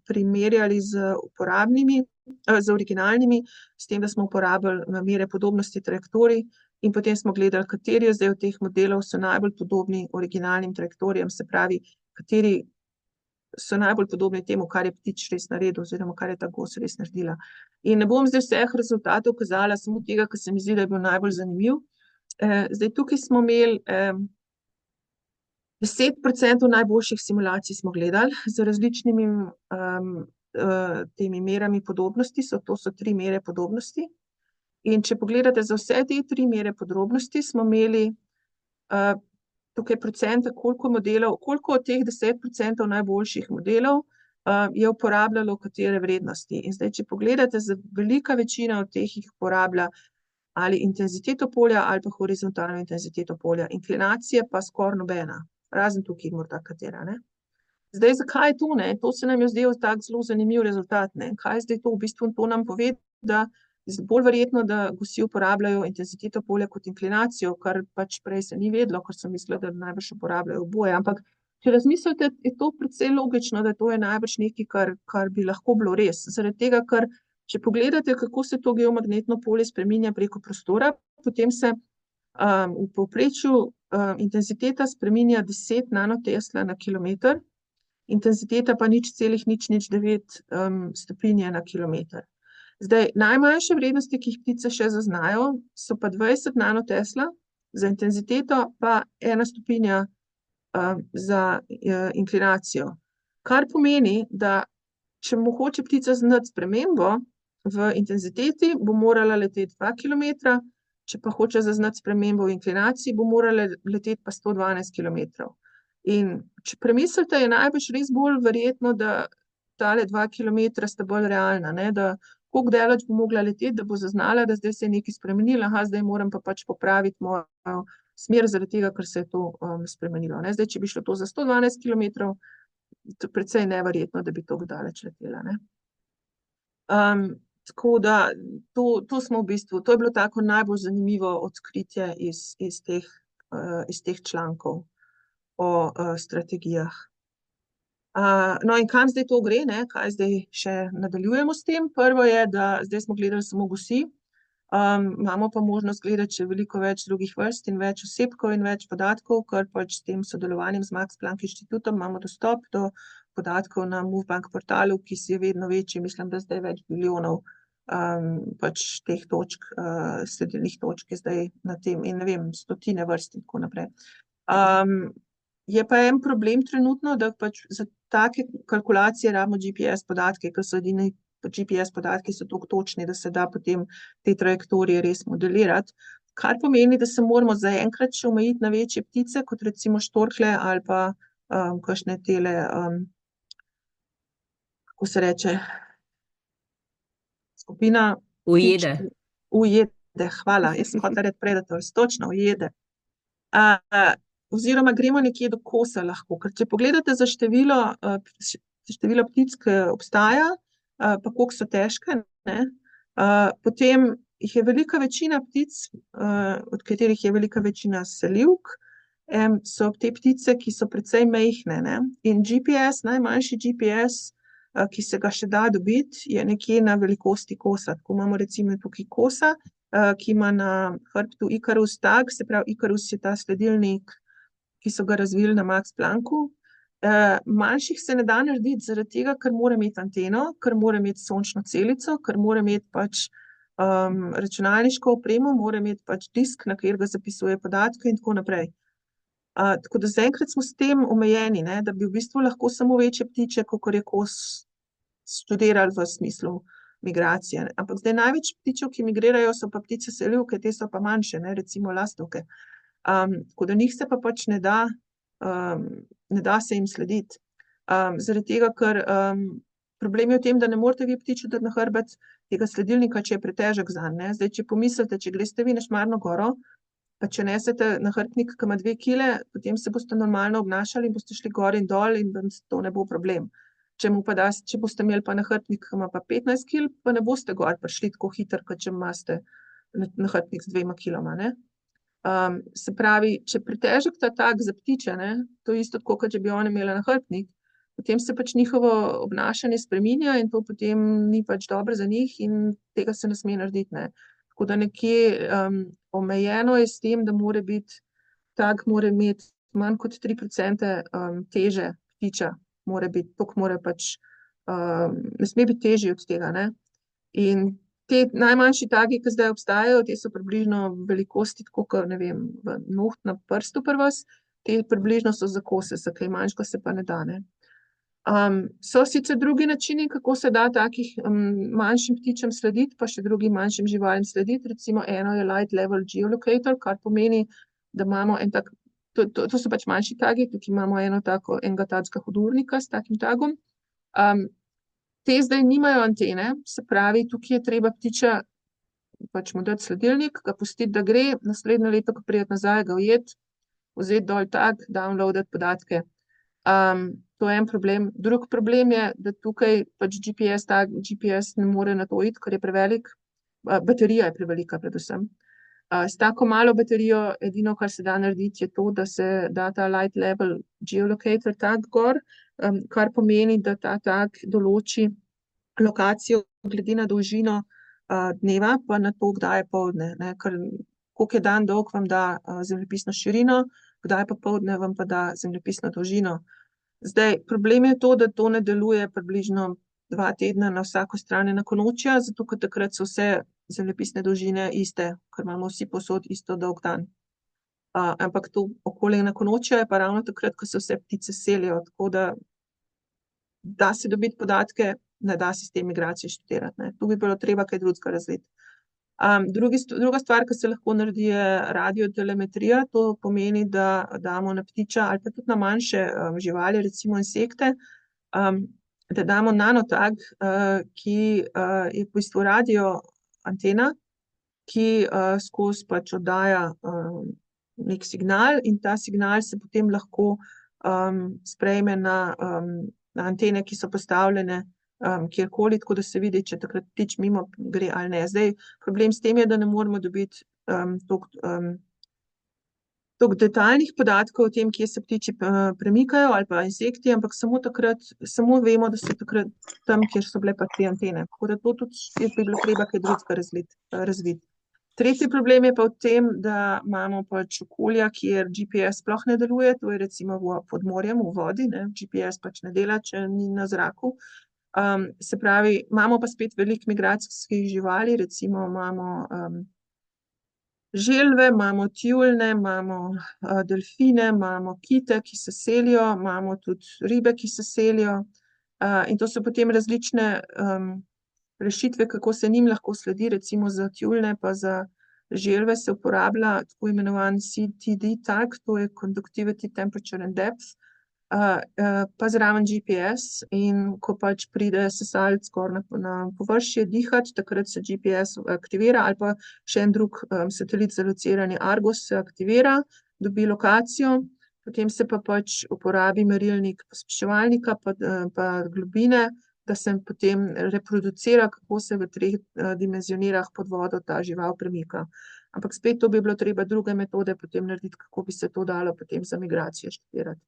primerjali z uporabnimi, z originalnimi, s tem, da smo uporabili mere podobnosti trajektorij in potem smo gledali, kateri je zdaj od teh modelov so najbolj podobni originalnim trajektorijem, se pravi, kateri so najbolj podobni temu, kar je ptič res naredil, oziroma kar je ta gos res naredila. In ne bom zdaj vseh rezultatov kazala, samo tega, ker se mi zdi, da je bil najbolj zanimiv. Zdaj tukaj smo imeli 10% najboljših simulacij smo gledali z različnimi temi merami podobnosti, to so 3 mere podobnosti. In če pogledate za vse te 3 mere podobnosti, smo imeli tukaj procente, koliko od teh 10% najboljših modelov je uporabljalo katere vrednosti. In zdaj, če pogledate, velika večina od teh jih uporablja ali intenziteto polja ali pa horizontalno intenziteto polja, inklinacije pa skoraj nobena, razen tukaj morda katera, ne. Zdaj, zakaj je to, ne? To se nam je zdel tak zelo zanimiv rezultat, ne. Kaj je zdaj to? V bistvu to nam pove, da je bolj verjetno, da gosi uporabljajo intenziteto polja kot inklinacijo, kar pač prej se ni vedelo, ker sem mislila, da najbrž uporabljajo oboje, ampak če razmislite, je to precej logično, da to je najbrž nekaj, kar bi lahko bilo res, zaradi tega, ker če pogledate, kako se to geomagnetno polje spreminja preko prostora, potem se v povprečju intenziteta spreminja 10 nanotesla na kilometer, intenziteta pa 0,009 stopinje na kilometer. Zdaj, najmanjše vrednosti, ki jih ptice še zaznajo, so pa 20 nanotesla, za intenziteto pa 1 stopinja za inklinacijo. Kar pomeni, da če mu hoče ptica zaznati spremembo v intenziteti, bo morala leteti 2 kilometra, če pa hoče zaznati spremembo v inklinaciji, bo morala leteti pa 112 kilometrov. In če premislite, je najbrž res bolj verjetno, da tale 2 kilometra sta bolj realna, ne, da koliko daleč bo mogla leteti, da bo zaznala, da zdaj se je nekaj spremenilo, zdaj moram pa pač popraviti mojo smer, zaradi tega, ker se je to spremenilo, ne. Zdaj, če bi šlo to za 112 kilometrov, to je precej neverjetno, da bi toliko daleč letela, ne. Tako da, to smo v bistvu, to je bilo tako najbolj zanimivo odkritje iz teh člankov o strategijah. No, in kam zdaj to gre, ne, kaj zdaj še nadaljujemo s tem? Prvo je, da zdaj smo gledali samo gosi, imamo pa možnost gledati še veliko več drugih vrst in več osebkov in več podatkov, ker pač s tem sodelovanjem z Max Planck inštitutom imamo dostop do podatkov na MoveBank portalu, ki si je vedno večji, mislim, da zdaj več milijonov pač teh točk, sledilnih točk je zdaj na tem in ne vem, stotine vrst in tako naprej. Je pa en problem trenutno, da pač za take kalkulacije rabimo GPS podatke, ker so edini GPS podatki so toliko točni, da se da potem te trajektorije res modelirati, kar pomeni, da se moramo zaenkrat še omejiti na večje ptice, kot recimo štorklje ali pa kakšne tele, kako se reče, skupina Ujede. Ujede, hvala, jaz sem hotela reči predators, točno, ujede. Oziroma gremo nekje do kosa lahko, ker če pogledate za število ptic, ki obstaja, pa koliko so težke, ne, potem jih je velika večina ptic, od katerih je velika večina selivk, so te ptice, ki so precej majhne, ne, in GPS, najmanjši GPS, ki se ga še da dobiti, je nekje na velikosti kosa, tako imamo recimo tukaj kosa, ki ima na hrbtu Ikarus tag, se pravi Ikarus je ta sledilnik, ki so ga razvili na Max Plancku. Manjših se ne da narediti zaradi tega, ker mora imeti anteno, ker mora imeti sončno celico, ker mora imeti pač računalniško opremo, mora imeti pač disk, na katerega zapisuje podatke in tako naprej. Tako da zaenkrat smo s tem omejeni, ne, da bi v bistvu lahko samo večje ptiče, kakor je kos, študirali v smislu migracije. Ampak zdaj največ ptičev, ki migrirajo, so pa ptice selivke, te so pa manjše, ne, recimo lastovke. Tako da njih se pa pač ne da se jim slediti. Zaradi tega, ker problem je v tem, da ne morete vi ptiču dati na hrbet tega sledilnika, če je pretežek zanj, ne. Zdaj, če pomislite, če greste vi na Šmarno goro, pa če nesete nahrbtnik, ki ima 2 kile, potem se boste normalno obnašali in boste šli gor in dol in vam to ne bo problem. Če boste imeli pa nahrbtnik, ki ima pa 15 kil, pa ne boste gor prišli tako hitro, kot če imate nahrbtnik z 2 kiloma, ne. Se pravi, če pretežek ta tak za ptiče, ne, to je isto tako, kot če bi one imele nahrbtnik, potem se pač njihovo obnašanje spreminja in to potem ni pač dobro za njih in tega se ne sme narediti, ne. Tako da nekje omejeno je s tem, da mora biti, tak mora imeti manj kot 3% teže ptiča, mora biti, toliko mora pač, ne sme biti težji od tega, ne. In te najmanjši tagi, ki zdaj obstajajo, te so približno velikosti, tako kot, ne vem, noht na prstu pri vas, te približno so za kose, za kaj manjšega se pa ne da, ne. So sicer drugi načini, kako se da takih manjšim ptičem slediti, pa še drugim manjšim živalim slediti, recimo eno je Light Level Geolocator, kar pomeni, da imamo en tak, to so pač manjši tagi, tukaj imamo enega takega hodurnika s takim tagom. Te zdaj nimajo antene, se pravi, tukaj je treba ptiča pač mu dati sledilnik, ga pustiti, da gre, naslednje leto, ko pride nazaj, ga ujeti, vzeti dol tag, downloadati podatke. To je en problem. Drug problem je, da tukaj pač GPS ne more na to iti, ker je prevelik, baterija je prevelika predvsem. S tako malo baterijo, edino, kar se da narediti, je to, da se da ta Light Level Geolocator tag gor, kar pomeni, da ta tag določi lokacijo glede na dolžino dneva, pa na to, kdaj je poldne, ne, ker koliko je dan dolg, vam da zemljepisno širino, kdaj pa poldne, vam pa da zemljepisno dolžino. Zdaj, problem je to, da to ne deluje približno 2 tedna na vsako stran enakonočja, zato ker takrat so vse zemljepisne dolžine iste, ker imamo vsi povsod isto dolg dan. Ampak to okoli enakonočja je pa ravno takrat, ko se vse ptice selijo, tako da se dobiti podatke, ne da se s tem migracije študirati, ne. Tu bi bilo treba kaj drugega razviti. Druga stvar, ki se lahko naredi, je radiotelemetrija, to pomeni, da damo na ptiča ali pa tudi na manjše živali, recimo insekte, da damo nanotag, ki je v bistvu radio antena, ki skozi pač oddaja neki signal in ta signal se potem lahko sprejme na antene, ki so postavljene kjerkoli, tako da se vidi, če takrat ptič mimo gre ali ne. Zdaj, problem s tem je, da ne moremo dobiti toliko detaljnih podatkov o tem, kje se ptiči premikajo ali pa insekti, ampak samo vemo, da so takrat tam, kjer so bile pa te antene. Tako da to tudi bi bilo treba kaj drugega razviti. Tretji problem je pa v tem, da imamo pač okolja, kjer GPS sploh ne deluje, to je recimo pod morjem, v vodi, ne, GPS pač ne dela, če ni na zraku. Se pravi, imamo pa spet veliko migracijskih živali, recimo imamo želve, imamo tjulnje, imamo delfine, imamo kite, ki se selijo, imamo tudi ribe, ki se selijo. In to so potem različne rešitve, kako se njim lahko sledi, recimo za tjulnje pa za želve se uporablja tako imenovan CTD tag, to je Conductivity, Temperature and Depth. pa zraven GPS, in ko pač pride sesalec skoraj na površje dihati, takrat se GPS aktivira, ali pa še en drug satelit za lociranje Argos se aktivira, dobi lokacijo, potem se pa pač uporabi merilnik pospeševalnika pa globine, da se potem reproducira, kako se v 3 dimenzionirah pod vodo ta žival premika. Ampak spet to bi bilo treba druge metode potem narediti, kako bi se to dalo potem za migracije študirati.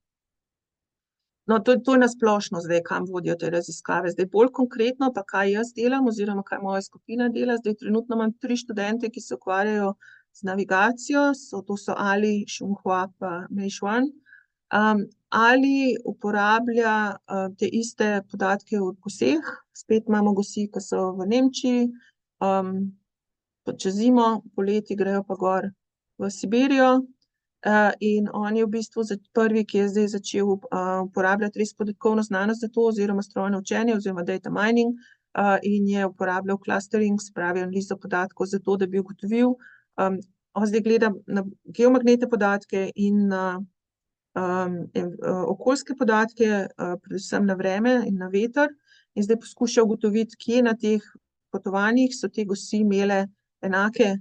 No, to je na splošno zdaj, kam vodijo te raziskave. Zdaj bolj konkretno pa kaj jaz delam oziroma kaj moja skupina dela. Zdaj trenutno imam 3 študente, ki se ukvarjajo z navigacijo, to so Ali, Xunghua pa Mei Xuan. Ali uporablja te iste podatke v goseh, spet imamo gosi, ki so v Nemčiji, čez zimo, poleti grejo pa gor v Sibirijo. In on je v bistvu prvi, ki je zdaj začel uporabljati res podatkovno znanost za to, oziroma strojno učenje, oziroma data mining, in je uporabljal clustering, se pravi analizo podatkov za to, da bi ugotovil, on zdaj gleda na geomagnetne podatke in na okoljske podatke, predvsem na vreme in na veter, in zdaj poskuša ugotoviti, kje na teh potovanjih so te gosi imele enake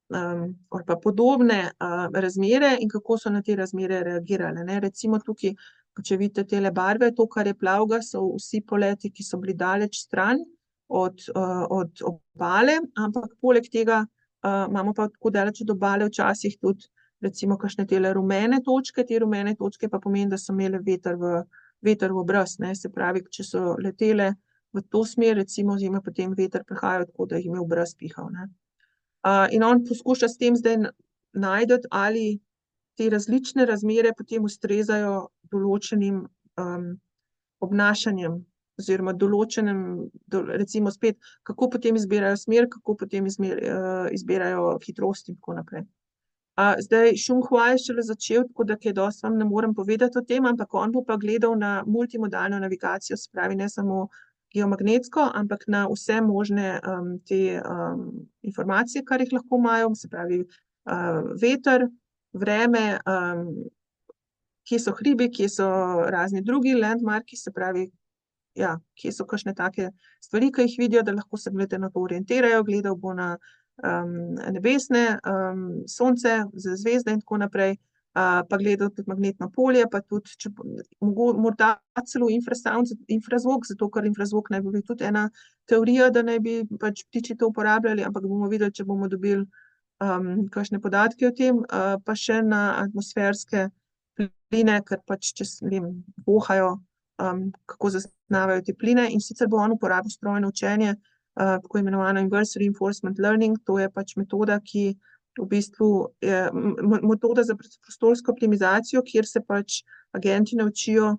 ali pa podobne razmere in kako so na te razmere reagirale, ne. Recimo tukaj, če vidite tele barve, to, kar je plavga, so vsi poleti, ki so bili daleč stran od obale, ampak poleg tega imamo pa tako daleč od obale včasih tudi recimo kakšne tele rumene točke, te rumene točke pa pomeni, da so imele veter v obraz, ne. Se pravi, če so letele v to smer, recimo, ima potem veter prihajal tako, da jih je v obraz pihal, ne. In on poskuša s tem zdaj najti, ali te različne razmere potem ustrezajo določenim obnašanjem oziroma določenem, recimo spet, kako potem izbirajo smer, kako potem izbirajo hitrost in tako naprej. Zdaj Xunghua je šele začel, tako da kaj dosti vam ne morem povedati o tem, ampak on bo pa gledal na multimodalno navigacijo, se pravi ne samo geomagnetsko, ampak na vse možne te informacije, kar jih lahko imajo, se pravi veter, vreme, kje so hribi, kje so razni drugi landmarki, se pravi, ja, kje so kakšne take stvari, ki jih vidijo, da lahko se glede na to orientirajo, gledal bo na nebesne, sonce, zvezde in tako naprej, pa gledal tudi magnetno polje, pa tudi, če morda celo infrazvok, zato ker infrazvok naj bi bil tudi ena teorija, da naj bi pač ptiči to uporabljali, ampak bomo videli, če bomo dobili kakšne podatke o tem, pa še na atmosferske pline, ker pač, če ne vem, vohajo, kako zaznavajo te pline, in sicer bo on uporabil strojno učenje, tako imenovano inverse reinforcement learning, to je pač metoda, ki v bistvu je metoda za prostorsko optimizacijo, kjer se pač agenti naučijo,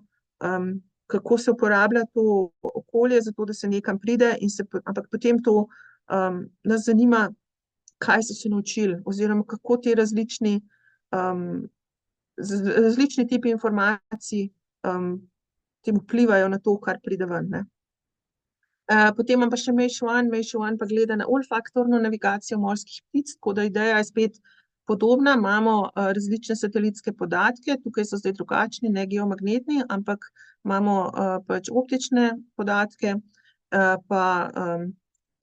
kako se uporablja to okolje, zato da se nekam pride, ampak potem to nas zanima, kaj so se naučili, oziroma kako te različni tipi informacij tem vplivajo na to, kar pride ven, ne. Potem imam pa še Mei Xuan pa gleda na olfaktorno navigacijo morskih ptic, tako da ideja je spet podobna, imamo različne satelitske podatke, tukaj so zdaj drugačni, ne geomagnetni, ampak imamo pač optične podatke, pa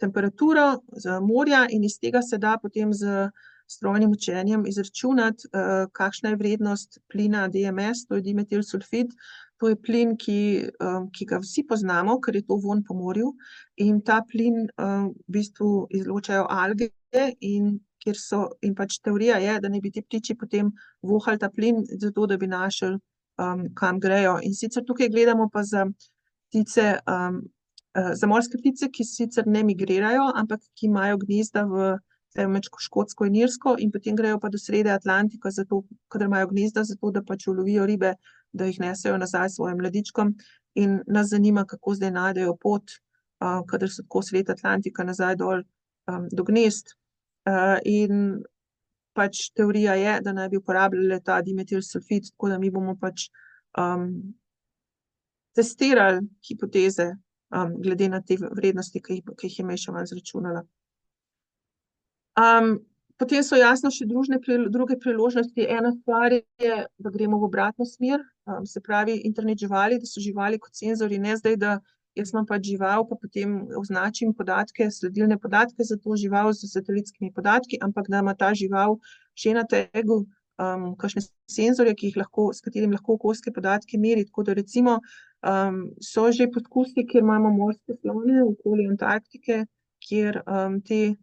temperaturo z morja, in iz tega se da potem z strojnim učenjem izračunati, kakšna je vrednost plina DMS, to je dimetilsulfid. To je plin, ki ga vsi poznamo, ker je to vonj po morju, in ta plin v bistvu izločajo alge, in pač teorija je, da naj bi ti ptiči potem vohali ta plin, zato da bi našli, kam grejo. In sicer tukaj gledamo pa za ptice, za morske ptice, ki sicer ne migrirajo, ampak ki imajo gnezda med Škotsko in Irsko, in potem grejo pa do srede Atlantika, kadar imajo gnezda, zato da pač ulovijo ribe, da jih nesejo nazaj svojim mladičkom, in nas zanima, kako zdaj najdejo pot, kadar so tako sredi Atlantika nazaj dol do gnezd. In pač teorija je, da naj bi uporabljali ta dimetilsulfid, tako da mi bomo pač testirali hipoteze glede na te vrednosti, ki jih je Mei Xuan izračunala. Potem so jasno še druge priložnosti. Ena stvar je, da gremo v obratno smer, se pravi internet živali, da so živali kot senzori, ne zdaj, da jaz imam pač žival, pa potem označim podatke, sledilne podatke za to žival z satelitskimi podatki, ampak da ima ta žival še na tagu kakšne senzorje, s katerimi lahko okoljske podatke meri. Tako da recimo so že poskusi, kjer imamo morske slone okoli Antarktike, kjer ti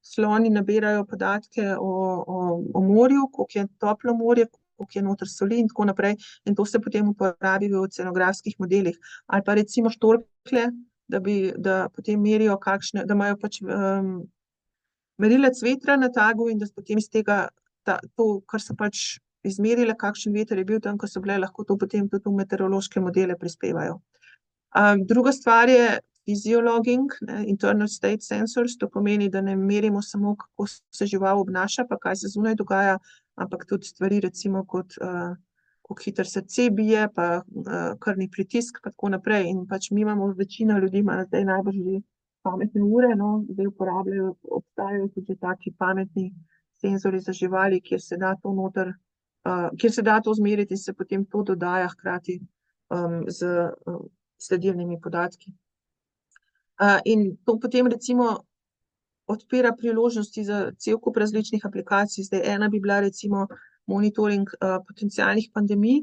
sloni nabirajo podatke o morju, koliko je toplo morje, koliko je noter soli in tako naprej. In to se potem uporabi v oceanografskih modelih. Ali pa recimo štorklje, da potem merijo da imajo pač merilec vetra na tagu in da potem iz tega, to, kar so pač izmerile, kakšen veter je bil tam, ko so bile, lahko to potem tudi v meteorološke modele prispevajo. Druga stvar je physiologging, internal state sensors, to pomeni, da ne merimo samo, kako se žival obnaša, pa kaj se zunaj dogaja, ampak tudi stvari, recimo kot kako hitro srce bije, pa krvni pritisk, pa tako naprej. In pač mi imamo, večina ljudi ima zdaj najbolj že pametne ure, zdaj obstajajo tudi taki pametni senzori za živali, kjer se da to noter, kjer se da to zmeriti in se potem to dodaja hkrati z sledilnimi podatki. In to potem recimo odpira priložnosti za cel kup različnih aplikacij. Zdaj ena bi bila recimo monitoring potencialnih pandemij,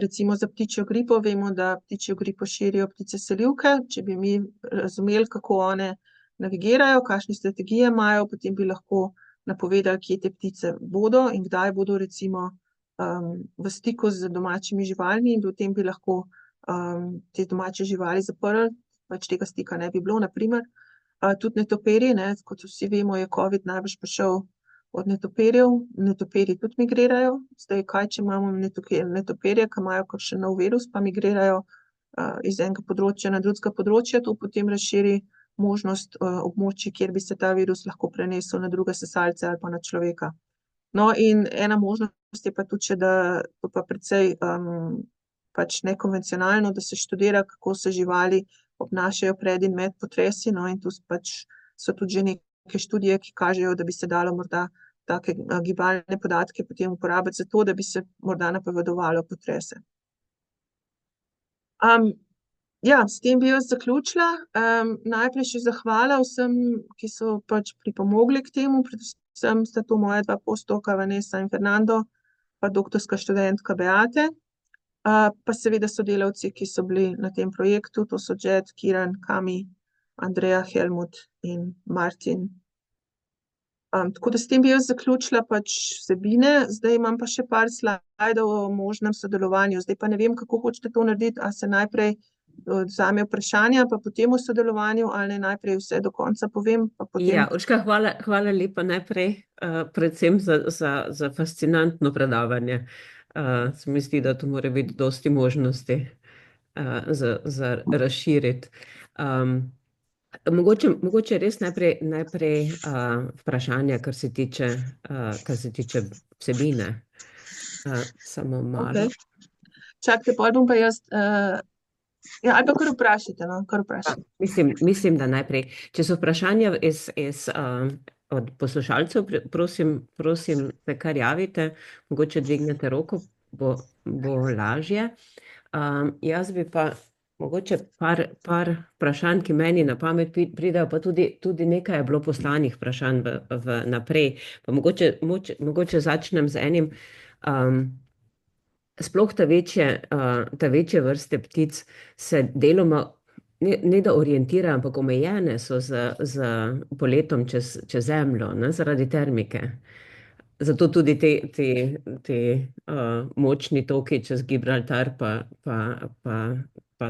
recimo za ptičjo gripo. Vemo, da ptičjo gripo širijo ptice selivke. Če bi mi razumeli, kako one navigirajo, kakšne strategije imajo, potem bi lahko napovedali, kje te ptice bodo in kdaj bodo recimo v stiku z domačimi živalmi, in potem bi lahko te domače živali zaprli, pač tega stika ne bi bilo. Naprimer, tudi netopirji, kot vsi vemo, je COVID najbrž prišel od netopirjev. Netopirji tudi migrirajo. Zdaj, kaj če imamo netopirje, ki imajo kakšen nov virus, pa migrirajo iz enega področja na drugega področja, to potem razširi možnost območij, kjer bi se ta virus lahko prenesel na druge sesalce ali pa na človeka. No, in ena možnost je pa tudi, da to pa precej pač nekonvencionalno, da se študira, kako se živali obnašajo pred in med potresi, in tu pač so tudi že neke študije, ki kažejo, da bi se dalo morda take gibalne podatke potem uporabiti za to, da bi se morda napovedovalo potrese. S tem bi jaz zaključila. Najprej še zahvala vsem, ki so pač pripomogli k temu, predvsem sta to moja dva postdoka, Vanessa in Fernando, pa doktorska študentka Beate. Pa seveda sodelavci, ki so bili na tem projektu, to so Jed, Kiran, Kami, Andreja, Helmut in Martin. Tako da s tem bi jaz zaključila pač vsebine. Zdaj imam pa še par slajdov o možnem sodelovanju. Zdaj pa ne vem, kako hočete to narediti, a se najprej vzame vprašanja, pa potem o sodelovanju, ali ne najprej vse do konca povem, pa potem... Ja, Urška, hvala lepa najprej, predvsem za fascinantno predavanje. Se mi zdi, da to mora biti dosti možnosti za razširiti. Mogoče res najprej vprašanja, kar se tiče vsebine. Samo malo. Čakajte, potem bom pa jaz... ali pa kar vprašajte, kar vprašajte. Mislim, da najprej. Če so vprašanja od poslušalcev, prosim, se kar javite, mogoče dvignete roko, bo lažje. Jaz bi pa mogoče par vprašanj, ki meni na pamet pridejo, pa tudi nekaj je bilo poslanih vprašanj naprej. Pa mogoče začnem z enim. Sploh ta večje vrste ptic se deloma ne da orientirajo, ampak omejene so z poletom čez zemljo, zaradi termike. Zato tudi te močni toki čez Gibraltar pa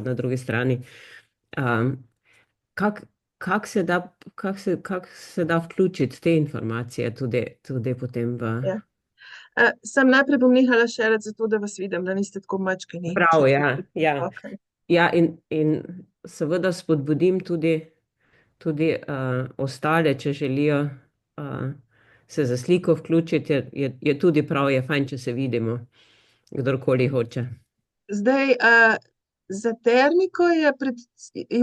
na drugi strani. Kako se da vključiti te informacije tudi potem v... Sam najprej bom nehala šerati zato, da vas vidim, da niste tako mačkani. Prav, ja. Ja, in seveda spodbudim tudi ostale, če želijo se za sliko vključiti, je tudi prav, je fajn, če se vidimo, kdorkoli hoče. Zdaj, za termiko je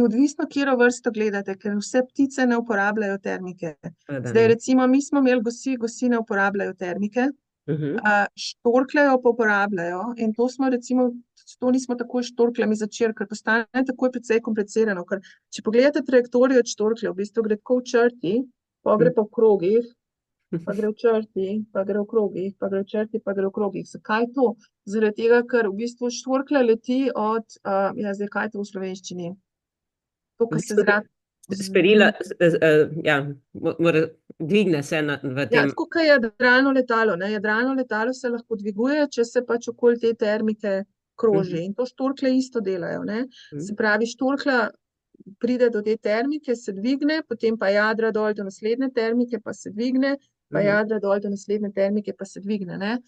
odvisno, katero vrsto gledate, ker vse ptice ne uporabljajo termike. Zdaj, recimo, mi smo imeli gosi ne uporabljajo termike. Štorkljajo pa uporabljajo in to smo recimo, to nismo takoj s štorkljami začeli, ker postane takoj precej komplicirano, ker če pogledate trajektorijo od štorklja, v bistvu gre tako v črti, pa gre pa v krogih, pa gre v črti, pa gre v krogih, pa gre v črti, pa gre v krogih. Zakaj to? Zaradi tega, ker v bistvu štorklja leti od, zdaj kaj je to v slovenščini? To, kar se zrak. Sperila, ja, dvigne se v Ja, tem. tako kot je jadralno letalo, ne? Jadralno letalo se lahko dviguje, če se pač okoli te termike kroži. In to štorklje isto delajo, ne? Se pravi, štorklja pride do te termike, se dvigne, potem pa jadra dol do naslednje termike, pa se dvigne, pa jadra dol do naslednje termike, pa se dvigne, ne?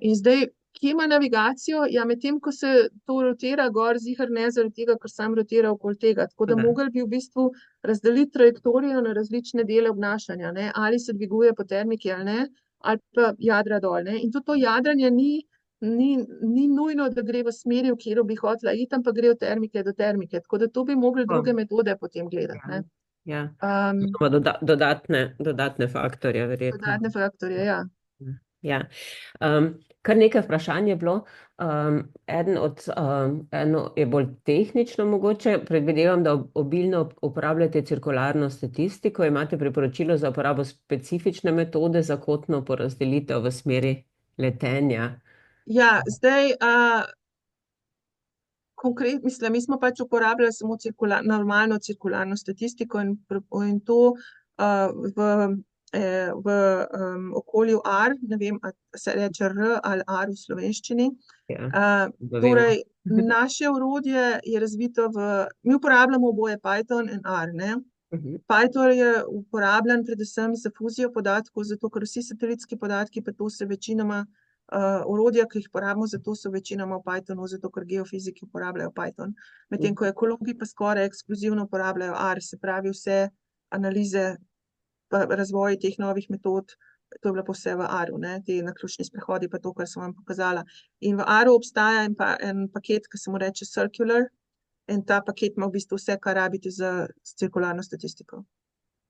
In zdaj, kje ima navigacijo? Ja, medtem, ko se to rotira gor, ziher ne zaradi tega, ker sam rotira okoli tega. Tako da mogli bi v bistvu razdeliti trajektorijo na različne dele obnašanja, ne? Ali se dviguje po termiki ali ne, ali pa jadra dol, ne? In tudi to jadranje ni nujno, da gre v smeri, v katero bi hotela iti, ampak gre od termike do termike. Tako da to bi mogli druge metode potem gledati, ne? Ja, imamo dodatne faktorje, verjetno. Dodatne faktorje, ja. Ja. Kar nekaj vprašanj je bilo. Eno je bolj tehnično mogoče. Predvidevam, da obilno uporabljate cirkularno statistiko. Imate priporočilo za uporabo specifične metode za kotno porazdelitev v smeri letenja? Ja, zdaj, mislim, mi smo pač uporabljali samo normalno cirkularno statistiko in to v okolju R, ne vem, ali se reče R ali R v slovenščini. Torej, naše orodje je razvito mi uporabljamo oboje Python in R, ne. Python je uporabljen predvsem za fuzijo podatkov, zato ker vsi satelitski podatki, pa to se večinoma orodja, ki jih uporabimo za to, so večinoma v Pythonu, zato ker geofiziki uporabljajo Python. Medtem ko ekologi pa skoraj ekskluzivno uporabljajo R, se pravi vse analize pa razvoj teh novih metod, to je bilo pa vse v R-u, ne, te naključni sprehodi pa to, kar sem vam pokazala. In v R-u obstaja en paket, ki se mu reče Circular, in ta paket ima v bistvu vse, kar rabite za cirkularno statistiko.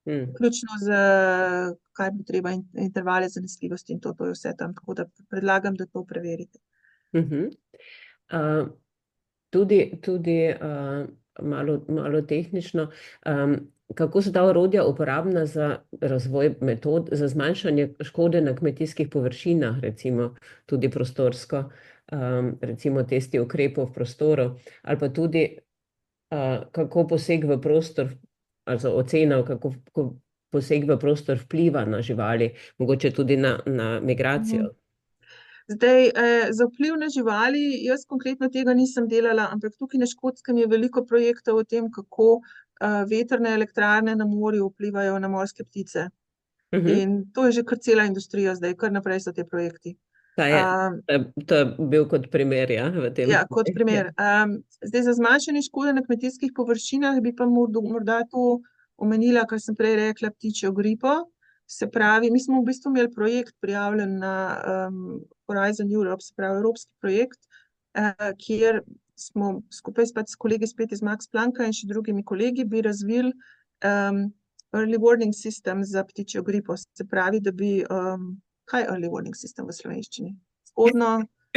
Vključno z, kaj bo treba, intervale zanesljivosti in to je vse tam, tako da predlagam, da to preverite. Tudi malo tehnično, kako so ta orodja uporabna za razvoj metod za zmanjšanje škode na kmetijskih površinah, recimo tudi prostorsko, recimo testi ukrepov v prostoru, ali pa tudi kako poseg v prostor, also ocena, kako poseg v prostor vpliva na živali, mogoče tudi na migracijo. Zdaj, za vpliv na živali, jaz konkretno tega nisem delala, ampak tukaj na Škotskem je veliko projektov o tem, kako vetrne elektrarne na morju vplivajo na morske ptice. In to je že kar cela industrija zdaj, kar naprej so te projekti. To je bil kot primer, ja? Ja, kot primer. Zdaj, za zmanjšanje škode na kmetijskih površinah bi pa morda to omenila, kar sem prej rekla, ptičjo gripo. Se pravi, mi smo v bistvu imeli projekt prijavljen na Horizon Europe, se pravi evropski projekt, kjer smo skupaj s kolegi spet iz Max Plancka in še drugimi kolegi bi razvili early warning system za ptičjo gripo. Se pravi, da bi, kaj je early warning system v slovenščini?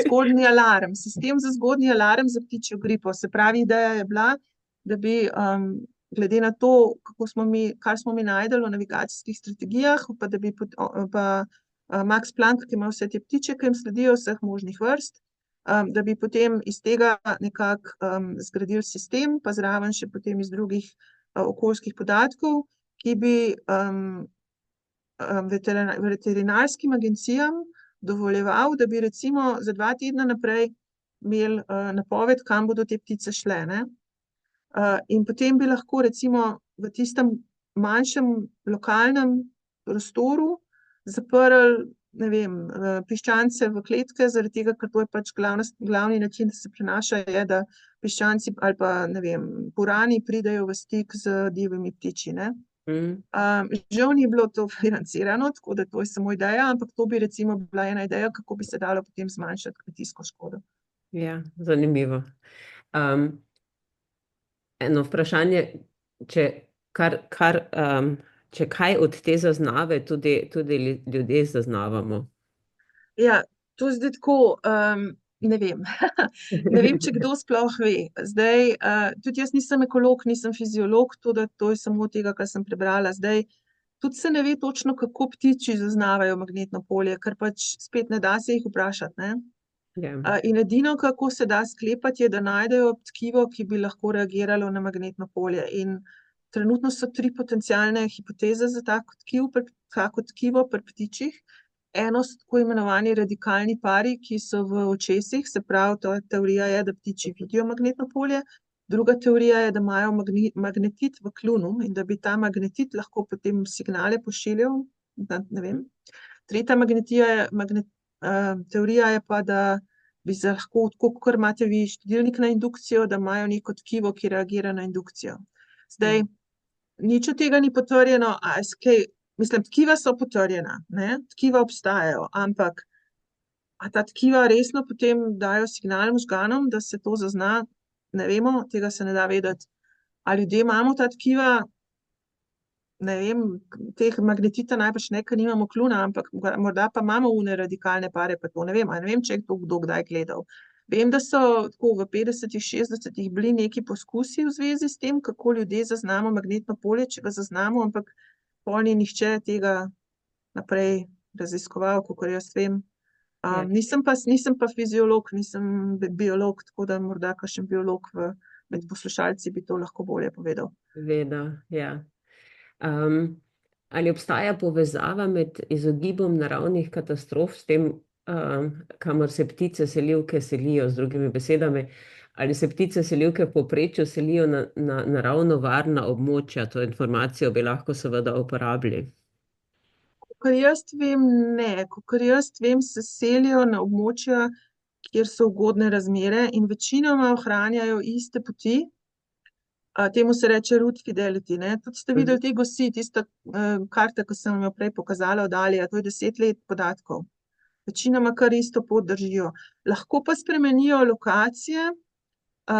Zgodnji alarm, sistem za zgodnji alarm za ptičjo gripo. Se pravi, ideja je bila, da bi glede na to, kar smo mi našli v navigacijskih strategijah, pa da bi Max Planck, ki ima vse te ptiče, ki jim sledijo vseh možnih vrst, da bi potem iz tega nekako zgradili sistem, pa zraven še potem iz drugih okoljskih podatkov, ki bi veterinarskim agencijam dovoljeval, da bi recimo za 2 tedna naprej imeli napoved, kam bodo te ptice šle, ne. In potem bi lahko recimo v tistem manjšem lokalnem prostoru zaprli, ne vem, piščance v kletke, zaradi tega, ker to je pač glavni način, da se prenaša, je, da piščanci ali pa, ne vem, purani pridejo v stik z divjimi ptiči, ne. Žal ni bilo to financirano, tako da to je samo ideja, ampak to bi recimo bila ena ideja, kako bi se dalo potem zmanjšati kmetijsko škodo. Ja, zanimivo. Eno vprašanje, če kaj od te zaznave tudi ljudje zaznavamo? Ja, to zdaj tako, ne vem. Ne vem, če kdo sploh ve. Zdaj, tudi jaz nisem ekolog, nisem fiziolog, to je samo tega, kar sem prebrala. Zdaj, tudi se ne ve točno, kako ptiči zaznavajo magnetno polje, ker pač spet ne da se jih vprašati, ne. Ja. In edino, kako se da sklepati, je, da najdejo tkivo, ki bi lahko reagiralo na magnetno polje. In trenutno so 3 potencialne hipoteze za tako tkivo pri ptičih. Eno so tako imenovani radikalni pari, ki so v očesih, se pravi, ta teorija je, da ptiči vidijo magnetno polje. Druga teorija je, da imajo magnetit v kljunu in da bi ta magnetit lahko potem signale pošiljal, ne vem. Tretja teorija je pa, da bi se lahko, tako kot imate vi štedilnik na indukcijo, da imajo neko tkivo, ki reagira na indukcijo. Zdaj, nič od tega ni potrjeno, mislim, tkiva so potrjena, ne, tkiva obstajajo, ampak a ta tkiva resno potem dajo signal možganom, da se to zazna, ne vemo, tega se ne da vedeti. A ljudje imamo ta tkiva, ne vem, teh magnetita najbrž ne, ker nimamo kljuna, ampak morda pa imamo une radikalne pare, pa to ne vem, ne vem, če je to kdo kdaj gledal. Vem, da so tako v 50-ih, 60-ih bili neki poskusi v zvezi s tem, kako ljudje zaznamo magnetno polje, če ga zaznamo, ampak pol ni nihče tega naprej raziskoval, kakor jaz vem. Ja. Nisem pa fiziolog, nisem biolog, tako da morda kakšen biolog med poslušalci bi to lahko bolje povedal. Veda, ja. Ali obstaja povezava med izogibom naravnih katastrof s tem, kamor se ptice selivke selijo, z drugimi besedami, ali se ptice selivke v povprečju selijo na naravno varna območja? To informacijo bi lahko seveda uporabili. Kakor jaz vem, ne. Kakor jaz vem, se selijo na območja, kjer so ugodne razmere in večinoma ohranjajo iste poti. Temu se reče route fidelity, ne. Tudi ste videli te gosi, tista karta, ki sem vam jo prej pokazala od Alija, to je 10 let podatkov. Večinoma kar isto pot držijo. Lahko pa spremenijo lokacije,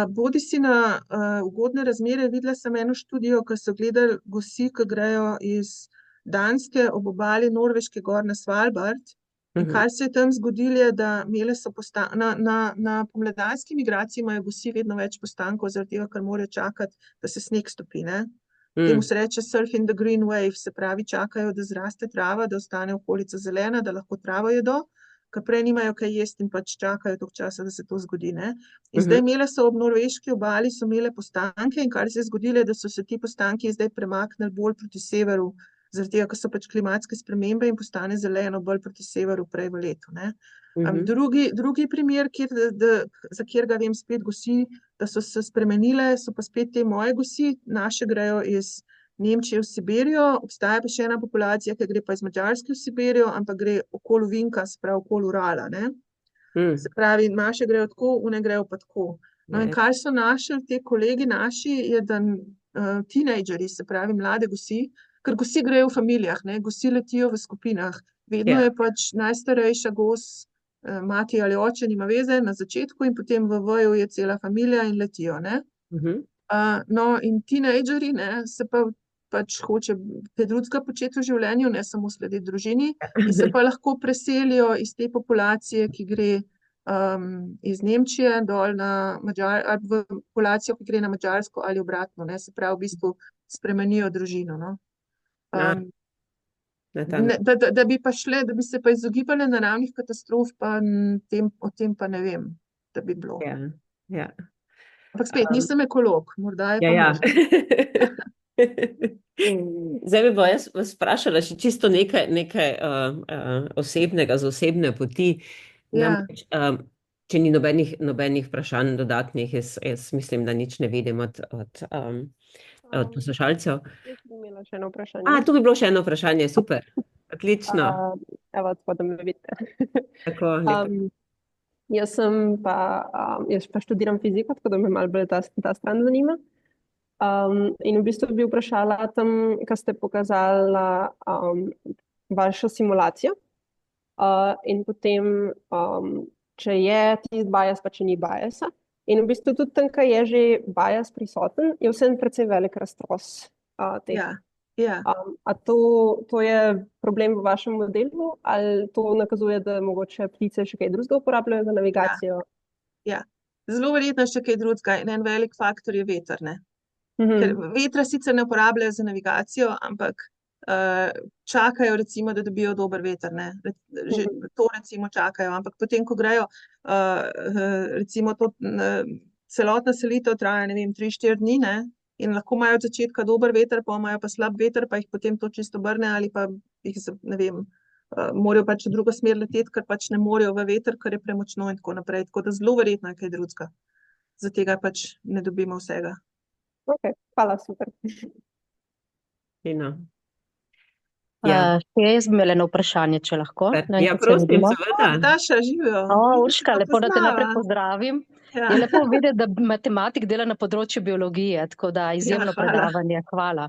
bodisi na ugodne razmere. Videla sem eno študijo, ko so gledali gosi, ki grejo iz Danske ob obali Norveške gor na Svalbard. In kar se je tam zgodilo, je, da imele so na pomladanski migraciji imajo gosi vedno več postankov, zaradi tega, ker morajo čakati, da se sneg stopi, ne. Temu se reče surfing the green wave, se pravi, čakajo, da zraste trava, da ostane okolica zelena, da lahko travo jedo, ker prej nimajo kaj jesti in pač čakajo toliko časa, da se to zgodi, ne. In zdaj imele so ob norveški obali, so imele postanke in kar se je zgodilo, je, da so se ti postanki zdaj premaknili bolj proti severu, zaradi tega, ker so pač klimatske spremembe in postane zeleno bolj proti severu prej v letu, ne. Drugi primer, za katerega vem spet gosi, da so se spremenile, so pa spet te moje gosi, naše grejo iz Nemčije v Siberijo, obstaja pa še ena populacija, ki gre pa iz Madžarske v Siberijo, ampak gre okoli Vinka, se pravi okoli Urala, ne. Se pravi, naše grejo tako, one grejo pa tako. No, in kaj so našli ti kolegi naši, je, da tinejdžerji, se pravi mlade gosi, ker gosi grejo v familijah, ne, gosi letijo v skupinah. Vedno je pač najstarejša gos, mati ali oče, nima veze, na začetku in potem v veju je cela familija in letijo, ne. No, in tinejdžerji, ne, se pa pač hoče kaj drugega početi v življenju, ne samo slediti družini, in se pa lahko preselijo iz te populacije, ki gre iz Nemčije dol ali v populacijo, ki gre na Madžarsko ali obratno, ne, se pravi, v bistvu spremenijo družino, no. Da bi pa šle, da bi se pa izogibale naravnih katastrof, pa o tem pa ne vem, da bi bilo. Ja. Ampak spet, nisem ekolog, morda je pa možno. Zdaj bi pa jaz vas vprašala še čisto nekaj osebnega, z osebne poti. Namreč, če ni nobenih vprašanj dodatnih, jaz mislim, da nič ne vidim od poslušalcev. Jaz bi imela še eno vprašanje. To bi bilo še eno vprašanje, super. Odlično. Evo, tako da me vidite. Tako, lepo. Jaz pa študiram fiziko, tako da me malo bolj ta stran zanima. In v bistvu bi vprašala tam, ko ste pokazala vašo simulacijo, in potem, če je tisti bias, pa če ni biasa. In v bistvu tudi tam, ko je že bias prisoten, je vseeno precej velik raztros teh Ja. A to je problem v vašem modelu, ali to nakazuje, da mogoče ptice še kaj drugega uporabljajo za navigacijo? Ja. Zelo verjetno še kaj drugega. In en velik faktor je veter, ne. Ker Mhm. vetra sicer ne uporabljajo za navigacijo, ampak čakajo recimo, da dobijo dober veter, ne. Že to recimo čakajo, ampak potem, ko grejo, recimo to, celotna selitev traja, ne vem, 3-4 dni, ne, in lahko imajo od začetka dober veter, pol imajo pa slab veter, pa jih potem to čisto obrne ali pa jih, ne vem, morajo pač v drugo smer leteti, ker pač ne morejo v veter, ker je premočno in tako naprej. Tako da zelo verjetno je kaj drugega. Zaradi tega pač ne dobimo vsega. Ok, hvala, super. Fino. Ja, Še jaz bi imela eno vprašanje, če lahko. Ne vem, ja, kako se prosim, vidimo. seveda. Nataša, živijo. Urška, lepo, da te najprej poznava. pozdravim. Ja. Je lepo videti, da matematik dela na področju biologije, tako da izjemno Ja, hvala. predavanje, hvala.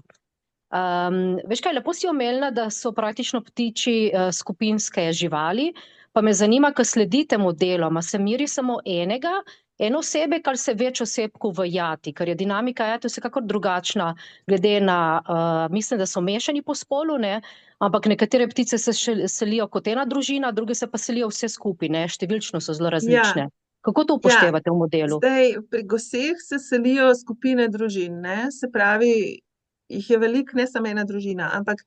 Veš kaj, lepo si omenila, da so praktično ptiči skupinske živali, pa me zanima, ko sledite modelom, a se meri samo eno osebek ali se več osebkov v jati, ker je dinamika jati vsekakor drugačna, glede na, mislim, da so mešani po spolu, ne, ampak nekatere ptice se selijo kot ena družina, druge se pa selijo vse skupaj, ne, številčno so zelo različne. Kako to upoštevate v modelu? Zdaj, pri goseh se selijo skupine družin, ne, se pravi, jih je veliko, ne samo ena družina, ampak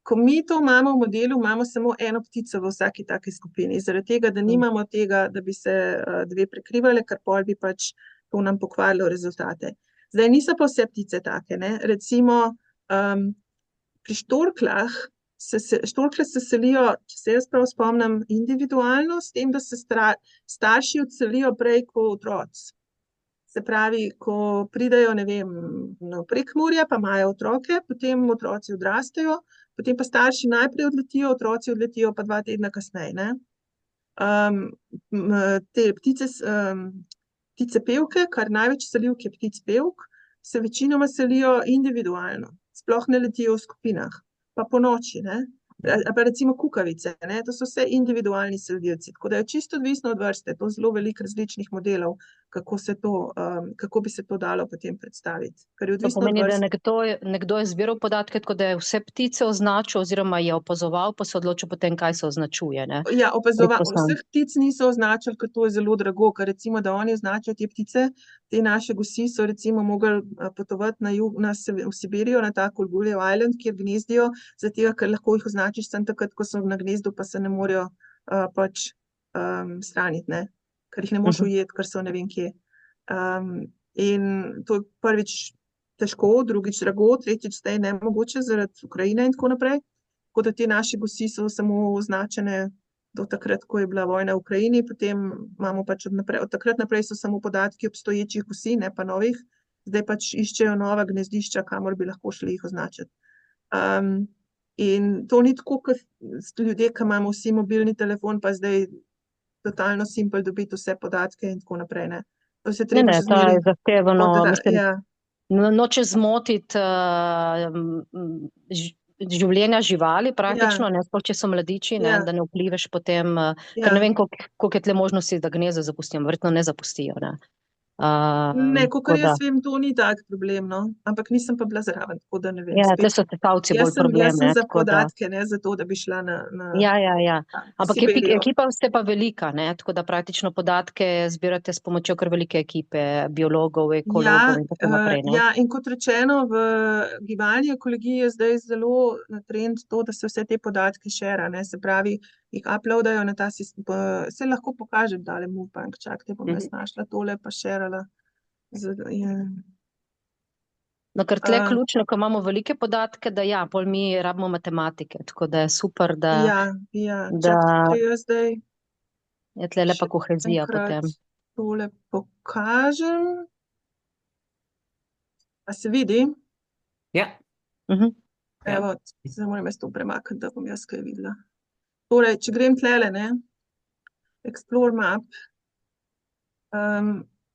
ko mi to imamo v modelu, imamo samo eno ptico v vsaki taki skupini, zaradi tega, da nimamo tega, da bi se dve prekrivale, ker pol bi pač to nam pokvarilo rezultate. Zdaj, niso pa vse ptice take, ne, recimo pri štorklah štorklje se selijo, če se jaz prav spomnim, individualno, s tem, da se starši odselijo prej kot otroci. Se pravi, ko pridejo, ne vem, na Prekmurje, pa imajo otroke, potem otroci odrastejo, potem pa starši najprej odletijo, otroci odletijo pa 2 tedna kasneje, ne. Te ptice pevke, kar največ selivk je ptic pevk, se večinoma selijo individualno, sploh ne letijo v skupinah, pa ponoči, ne. Ali pa recimo kukavice, ne, to so vse individualni selivci, tako da je čisto odvisno od vrste, to zelo veliko različnih modelov, kako bi se to dalo potem predstaviti, ker je To odvisno od pomeni, da vrste. nekdo je zbiral podatke, tako da je vse ptice označil oziroma je opazoval, pa se odločil potem, kaj se označuje, ne? Ja, vseh ptic niso označili, ker to je zelo drago, ker recimo, da oni označijo te ptice, te naše gosi so recimo mogli potovati na jug, v Sibirijo, na ta Kolguljev Island, kjer gnezdijo, zaradi tega, ker lahko jih označiš samo takrat, ko so na gnezdu, pa se ne morejo pač straniti, ne, ker jih ne moreš ujeti, ker so ne vem kje. In to je prvič težko, drugič drago, tretjič zdaj nemogoče zaradi Ukrajine in tako naprej. Tako da te naši gosi so samo označene do takrat, ko je bila vojna v Ukrajini, potem imamo pač od takrat naprej so samo podatki obstoječih gosi, ne pa novih. Zdaj pač iščejo nova gnezdišča, kamor bi lahko šli jih označiti. In to ni tako, kot ljudje, ki imamo vsi mobilni telefon, pa zdaj totalno simpel dobiti vse podatke in tako naprej, ne. To se treba še to je zahtevano, mislim, ja. noče zmotiti življenja živali praktično, ne, sploh če so mladiči, ne, da ne vplivaš potem, ker ne vem, koliko je tle možnosti, da gnezdo zapustijo, verjetno ne zapustijo, ne. Ne, kakor jaz vem, to ni tak problem, no, ampak nisem pa bila zraven, tako da ne vem. Ja, tle so sesalci bolj problem, Jaz sem ne, za tako da. podatke, ne za to, da bi šla na Ja. Ampak Siberijo. ekipa ste pa velika, ne, tako da praktično podatke zbirate s pomočjo kar velike ekipe biologov, ekologov in tako naprej, ne. Ja, in kot rečeno, v gibalni ekologiji je zdaj zelo na trend to, da se vse te podatke share, ne, se pravi, jih uploadajo na ta sistem, saj lahko pokažem tale Movebank, čakajte, bom jaz našla tole pa sharala. No, ker tle ključno, ko imamo velike podatke, da ja, pol mi rabimo matematike, tako da je super, da čakajte, jaz zdaj je tle lepa kohezija potem. Tole pokažem. A se vidi? Ja. Evo, zdaj moram jaz to premakniti, da bom jaz kaj videla. Torej, če grem tlele, ne, Explore map,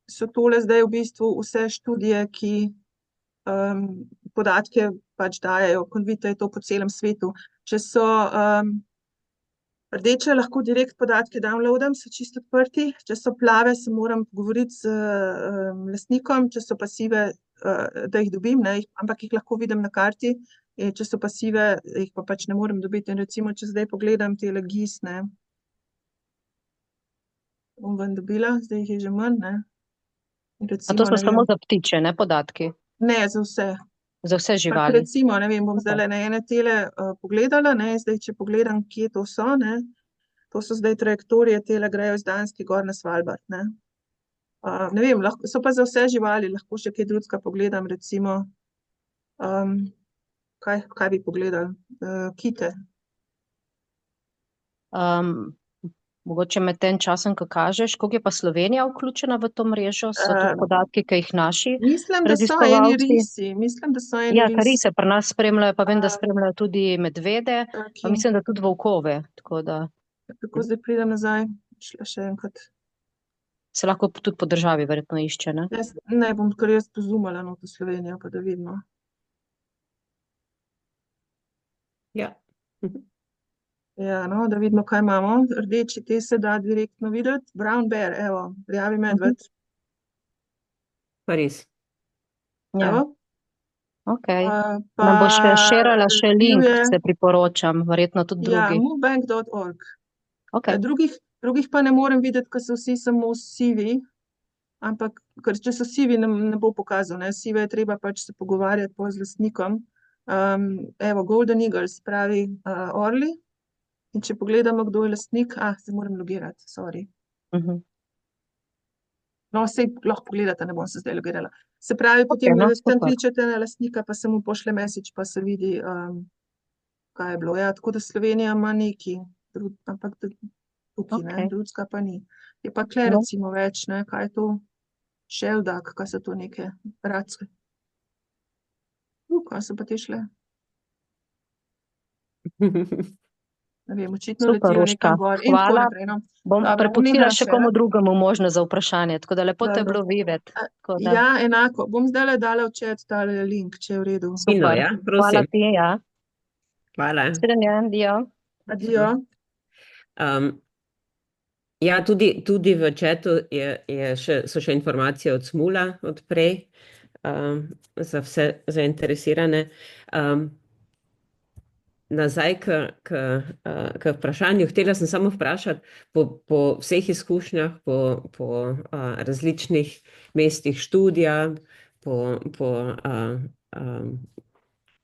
so tole zdaj v bistvu vse študije, ki podatke pač dajejo, kot vidite, je to po celem svetu. Če so rdeče, lahko direkt podatke downloadam, so čisto odprti, če so plave, se moram pogovoriti z lastnikom, če so pa sive, da jih dobim, ne, ampak jih lahko vidim na karti, Če so pa sive, jih pa pač ne morem dobiti. In recimo, če zdaj pogledam tele GIS, ne, bom ven dobila, zdaj jih je že manj, ne. In A to recimo, so ne samo vem, za ptiče, ne podatki, ne, za vse. za vse Pač živali. recimo, ne vem, bom Ok. zdajle na ene tele pogledala, ne, zdaj, če pogledam, kje to so, ne, to so zdaj trajektorije, tele grejo iz Danske gor na Svalbard, ne. Ne vem, lahko, so pa za vse živali, lahko še kaj drugega pogledam, recimo, kaj bi pogledali? Kite. Mogoče med tem časom, ko kažeš, koliko je pa Slovenija vključena v to mrežo, so to Um, podatki, ki jih naši Mislim, da so eni raziskovalci. risi, mislim, da so eni Ja, risi. rise pri nas spremljajo, pa vem, da Um, spremljajo tudi medvede, pa taki. mislim, da tudi volkove, tako da Kako zdaj pridem nazaj? Šla še enkrat. se lahko tudi po državi verjetno išče, ne? Ne, bom kar jaz pozumala not v Slovenijo, pa da vidimo. Ja. Ja, no, da vidimo, kaj imamo. Rdeči, te se da direktno videti. Brown bear, evo, rjavi medved. Pa res. Ja, Evo. ok. Pa Nam boš šerala še bil link, je, se priporočam, verjetno tudi ja, drugi. movebank.org. Ok, Drugih pa ne morem videti, ker so vsi samo sivi, ampak ker če so sivi, ne bo pokazal, ne. Sive je treba pač se pogovarjati pol z lastnikom. Evo, Golden Eagles, pravi orli. In če pogledamo, kdo je lastnik, se moram logirati, sorry. No, sej lahko pogledate, ne bom se zdaj logirala. Se pravi, potem no, tam super. kličete na lastnika, pa se mu pošle message, pa se vidi, kaj je bilo. Ja, tako da Slovenija ima neki, ampak tukaj, ne, Ok. drugega pa ni. Je pa tule No. recimo več, ne, kaj je to? Šeldak, kaj so to neke race? Kaj so pa te šle? Ne vem, očitno Super, letijo Urška. nekam gor in tako Hvala. naprej, no. Bom Dobro, prepustila vneham še še, komu ne. drugemu možnost za vprašanje, tako da lepo te je Dobro. bilo videti. Tako da, Ja, enako. Bom zdajle dala v chat tale link, če je v redu. Fino, super. ja, Hvala prosim. ti, ja. Hvala. Sredenje, dio. Adijo. Ja, tudi v chatu so še informacije od Smula od prej, za vse zainteresirane. Nazaj k vprašanju. Htela sem samo vprašati po vseh izkušnjah, po različnih mestih študija, po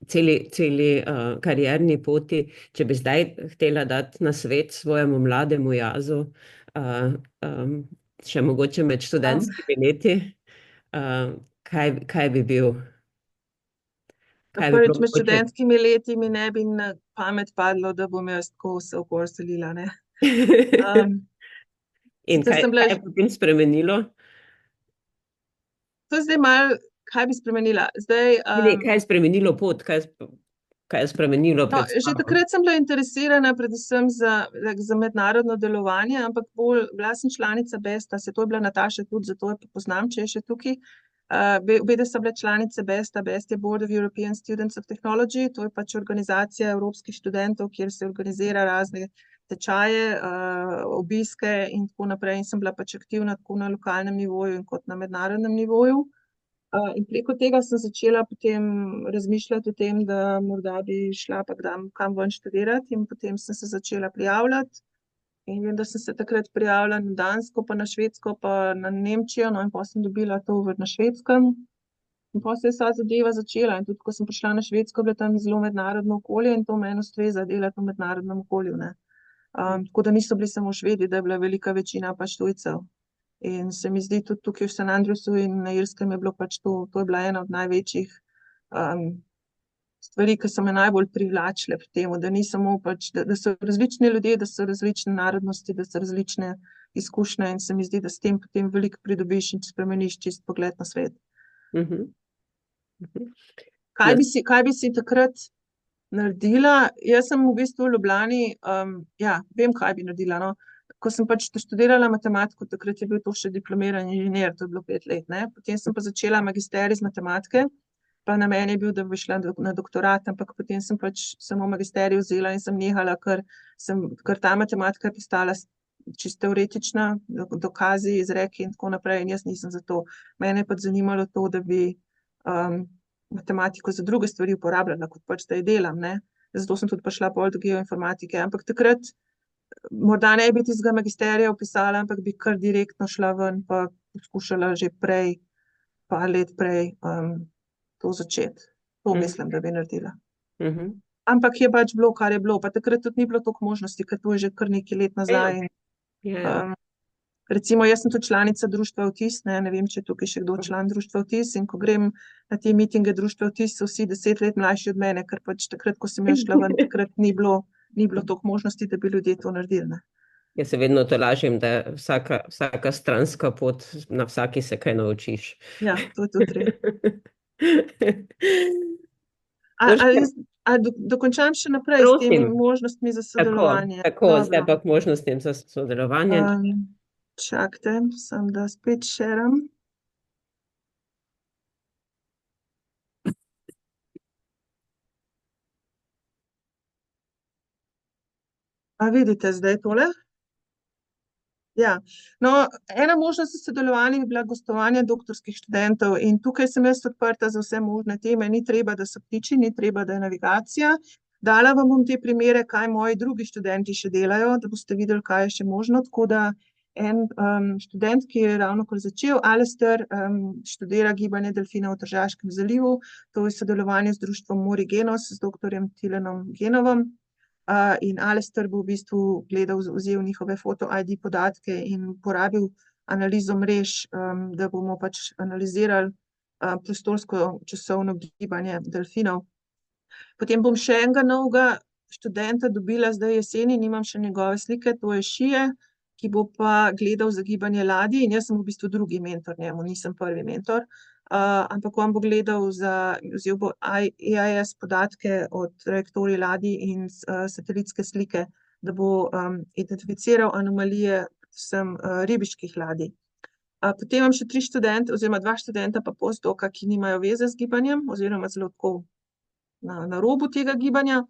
celi karierni poti, če bi zdaj htela dati nasvet svojemu mlademu jazu, še mogoče med študentskimi leti, kaj bi bil? Kaj bi Prvič bilo med mogoče? študentskimi leti mi ne bi na pamet padlo, da bom jaz tako se okoli selila, ne. In sicer sem bila, kaj je potem spremenilo? to je zdaj malo, kaj bi spremenila. Zdaj, Ne, kaj je spremenilo pot, kaj je spremenilo no, že predstavo? takrat sem bila interesirana predvsem za mednarodno delovanje, ampak bila sem članica BEST-a, se to je bila Nataša tudi, zato jo poznam, če je še tukaj. Obe so bile članice BEST-a, BEST je Board of European Students of Technology, to je pač organizacija evropskih študentov, kjer se organizira razne tečaje, obiske in tako naprej. In sem bila pač aktivna tako na lokalnem nivoju in kot na mednarodnem nivoju. In preko tega sem začela potem razmišljati o tem, da morda bi šla pa kam ven študirati, in potem sem se začela prijavljati. In vem, da sem se takrat prijavila na Dansko, pa na Švedsko, pa na Nemčijo, no, in potem sem dobila to na Švedskem. In potem se je vsa zadeva začela. In tudi, ko sem prišla na Švedsko, je bilo tam zelo mednarodno okolje in to meni ustreza delati v mednarodnem okolju, ne. Tako da niso bili samo Švedi, da je bila velika večina pač tujcev. In se mi zdi tudi tukaj v St. Andrewsu in na Irskem je bilo pač to je bila ena od največjih stvari, ki so me najbolj privlačile pri temu, da ni samo pač, da so različni ljudje, da so različne narodnosti, da so različne izkušnje, in se mi zdi, da s tem potem veliko pridobiš in spremeniš čist pogled na svet. Kaj bi si takrat naredila? Jaz sem v bistvu v Ljubljani, vem, kaj bi naredila, no. Ko sem pač študirala matematiko, takrat je bil to še diplomirani inženir, to je bilo 5 let, ne. Potem sem pa začela magisterij iz matematike, pa namen je bil, da bi šla na doktorat, ampak potem sem pač samo magisterij vzela in sem nehala, ker ta matematika je postala čisto teoretična, dokazi, izreki in tako naprej, in jaz nisem za to. Mene je pač zanimalo to, da bi matematiko za druge stvari uporabljala, kot pač zdaj delam, ne. Zato sem tudi prišla pol do geoinformatike, ampak takrat morda ne bi tistega magisterija vpisala, ampak bi kar direktno šla ven pa poskušala že prej, par let prej, to začeti. To mislim, da bi naredila. Ampak je pač bilo, kar je bilo. Pa takrat tudi ni bilo toliko možnosti, ker to je že kar nekaj let nazaj. Recimo, jaz sem tudi članica društva Vtis, ne vem, če je tukaj še kdo član društva Vtis, in ko grem na te mitinge društva Vtis, so vsi 10 let mlajši od mene, ker pač takrat, ko sem jaz šla ven, takrat ni bilo toliko možnosti, da bi ljudje to naredili, ne. Jaz se vedno tolažim, da vsaka stranska pot, na vsaki se kaj naučiš. Ja, to je tudi res. Dokončam še naprej s temi možnostmi za sodelovanje? Tako, zdaj pa k možnostim za sodelovanje. Čakajte, samo da spet šeram. A vidite zdaj tole? Ja, no, ena možnost za sodelovanje bi bila gostovanje doktorskih študentov in tukaj sem jaz odprta za vse možne teme, ni treba, da so ptiči, ni treba, da je navigacija. Dala vam bom te primere, kaj moji drugi študenti še delajo, da boste videli, kaj je še možno, tako da en študent, ki je ravnokar začel, Alistair, študira gibanje delfinov v Tržaškem zalivu, to je sodelovanje z društvom Morigenos, z doktorjem Tilenom Genovom. In Alistair bo v bistvu vzel njihove foto ID podatke in uporabil analizo mrež, da bomo pač analizirali prostorsko časovno gibanje delfinov. Potem bom še enega novega študenta dobila zdaj jeseni, nimam še njegove slike, to je Šije, ki bo pa gledal za gibanje ladij in jaz sem v bistvu drugi mentor njemu, nisem prvi mentor. Ampak on bo gledal vzel bo EIS podatke od trajektorij ladij in satelitske slike, da bo identificiral anomalije predvsem ribiških ladij. Potem imam še 3 študente oziroma 2 študenta pa postdoka, ki nimajo veze z gibanjem oziroma zelo tako na robu tega gibanja.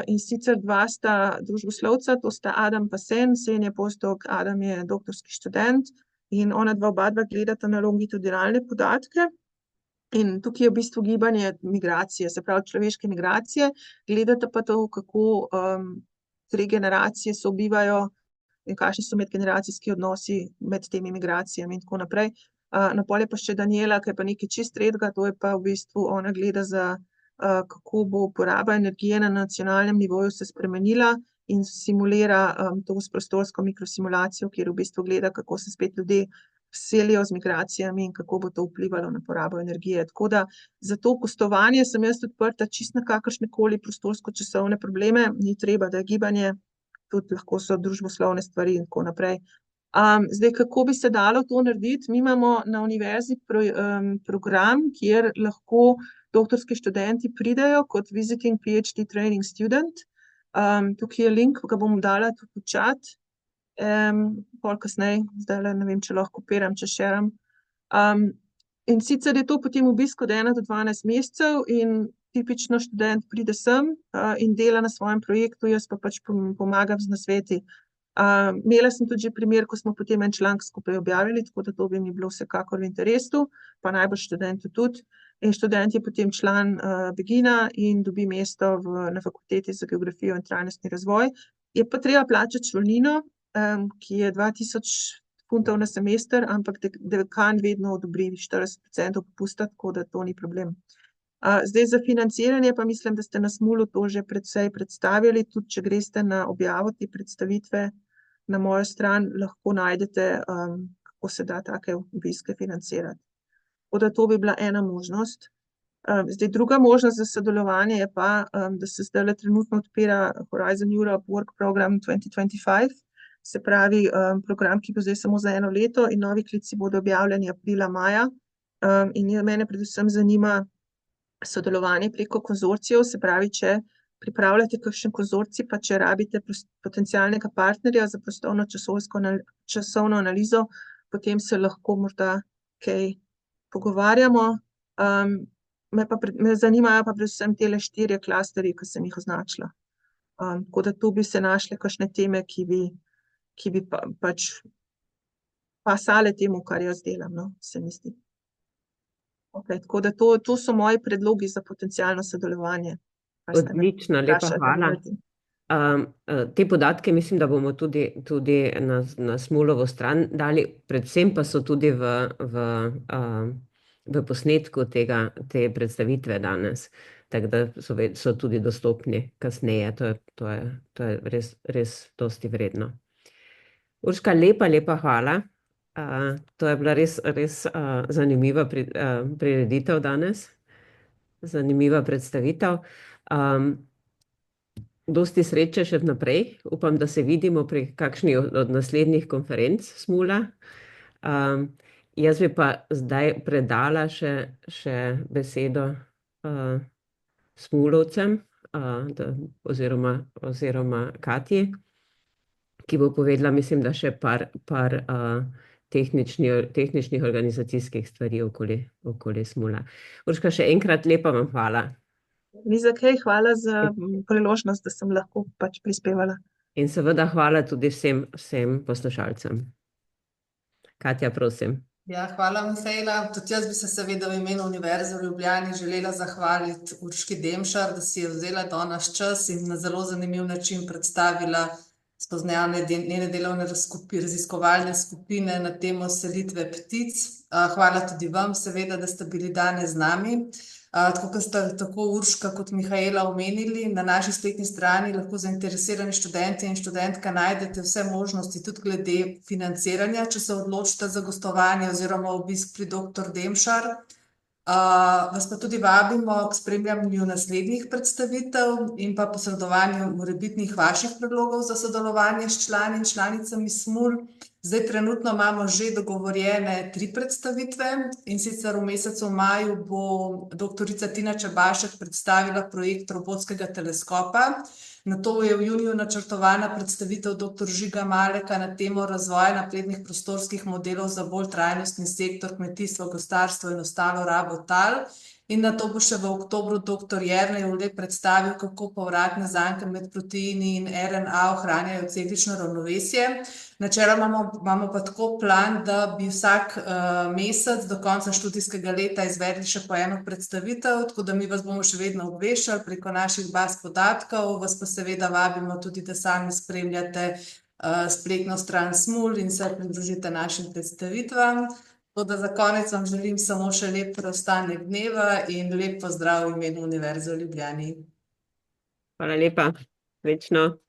In sicer 2 sta družboslovca, to sta Adam pa Sen. Sen je postdok, Adam je doktorski študent. In oba gledata na longitudinalne podatke. In tukaj je v bistvu gibanje migracije, se pravi človeške migracije. Gledata pa to, kako 3 generacije sobivajo in kakšni so medgeneracijski odnosi med temi migracijami in tako naprej. Na pol je pa še Daniela, ki je pa nekaj čist tretjega, to je pa v bistvu ona gleda za kako bo uporaba energije na nacionalnem nivoju se spremenila in simulira to s prostorsko mikrosimulacijo, kjer v bistvu gleda, kako se spet ljudje selijo z migracijami in kako bo to vplivalo na porabo energije. Tako da za to gostovanje sem jaz odprta čisto na kakršnekoli prostorsko-časovne probleme, ni treba, da je gibanje, tudi lahko so družboslovne stvari in tako naprej. Zdaj, kako bi se dalo to narediti? Mi imamo na univerzi program, kjer lahko doktorski študenti pridejo kot visiting PhD training student. Tukaj je link, ga bom dala tudi v chat. Pol kasneje, zdajle ne vem, če lahko kopiram, če šeram. In sicer je to potem obisk od 1 do 12 mesecev in tipično študent pride sem in dela na svojem projektu, jaz pa pač pomagam z nasveti. Imela sem tudi že primer, ko smo potem en članek skupaj objavili, tako da to bi mi bilo vsekakor v interesu, pa najbolj študentu tudi. In študent je potem član Begina in dobi mesto na fakulteti za geografijo in trajnostni razvoj. Je pa treba plačati šolnino, ki je 2000 funtov na semester, ampak dekan vedno odobri 40% popusta, tako da to ni problem. Zdaj za financiranje pa mislim, da ste na Smulu to že precej predstavili, tudi če greste na objavo te predstavitve na mojo stran, lahko najdete, kako se da take obiske financirati. Tako da to bi bila ena možnost. Zdaj druga možnost za sodelovanje je pa, da se zdajle trenutno odpira Horizon Europe Work Program 2025, se pravi program, ki bo zdaj samo za 1 leto in novi klici bodo objavljeni aprila, maja. In mene predvsem zanima sodelovanje preko konzorcijev, se pravi, če pripravljate kakšen konzorcij, pa če rabite potencialnega partnerja za prostorno-časovno analizo, potem se lahko morda kaj pogovarjamo. Me zanimajo pa predvsem tele 4 klasterji, ki sem jih označila. Tako da tu bi se našle kakšne teme, ki bi pač pasale temu, kar jaz delam, no, se mi zdi. Okay, tako da to so moji predlogi za potencialno sodelovanje. Kar ste me Odlično, lepa vprašali, da hvala. naredim. Te podatke mislim, da bomo tudi na Smulovo stran dali, predvsem pa so tudi v posnetku te predstavitve danes, tako da so tudi dostopni kasneje. To je res dosti vredno. Urška, lepa hvala. To je bila res zanimiva prireditev danes, zanimiva predstavitev. Dosti sreče še naprej. Upam, da se vidimo pri kakšni od naslednjih konferenc Smula. Jaz bi pa zdaj predala še besedo Smulovcem, oziroma Katji, ki bo povedala, mislim, da še par tehničnih organizacijskih stvari okoli Smula. Urška, še enkrat lepa vam hvala. Ni za kaj, hvala za priložnost, da sem lahko pač prispevala. In seveda hvala tudi vsem poslušalcem. Katja, prosim. Ja, hvala, Mihaela. Tudi jaz bi se seveda v imenu Univerze v Ljubljani želela zahvaliti Urški Demšar, da si je vzela danes čas in na zelo zanimiv način predstavila spoznavne njene delovne raziskovalne skupine na temo selitve ptic. Hvala tudi vam, seveda, da ste bili danes z nami. Tako kot sta tako Urška kot Mihaela omenili, na naši spletni strani lahko zainteresirani študenti in študentka najdete vse možnosti tudi glede financiranja, če se odločite za gostovanje oziroma obisk pri dr. Demšar. Vas pa tudi vabimo k spremljanju naslednjih predstavitev in pa posredovanju morebitnih vaših predlogov za sodelovanje s člani in članicami SMUL. Zdaj trenutno imamo že dogovorjene 3 predstavitve, in sicer v mesecu maju bo doktorica Tina Čebašek predstavila projekt robotskega teleskopa. Nato je v juniju načrtovana predstavitev dr. Žiga Maleka na temo razvoja naprednih prostorskih modelov za bolj trajnostni sektor kmetijstvo, gozdarstvo in ostalo rabo tal. In nato bo še v oktobru dr. Jernej Ule predstavil, kako povratne zanke med proteini in RNA ohranjajo ciklično ravnovesje. Načeloma imamo pa tako plan, da bi vsak mesec do konca študijskega leta izvedli še po eno predstavitev, tako da mi vas bomo še vedno obveščali preko naših baz podatkov, vas pa seveda vabimo tudi, da sami spremljate spletno stran SMUL in se pridružite našim predstavitvam. Tako da za konec vam želim samo še lep preostanek dneva in lep pozdrav v imenu Univerze v Ljubljani. Hvala lepa. Srečno.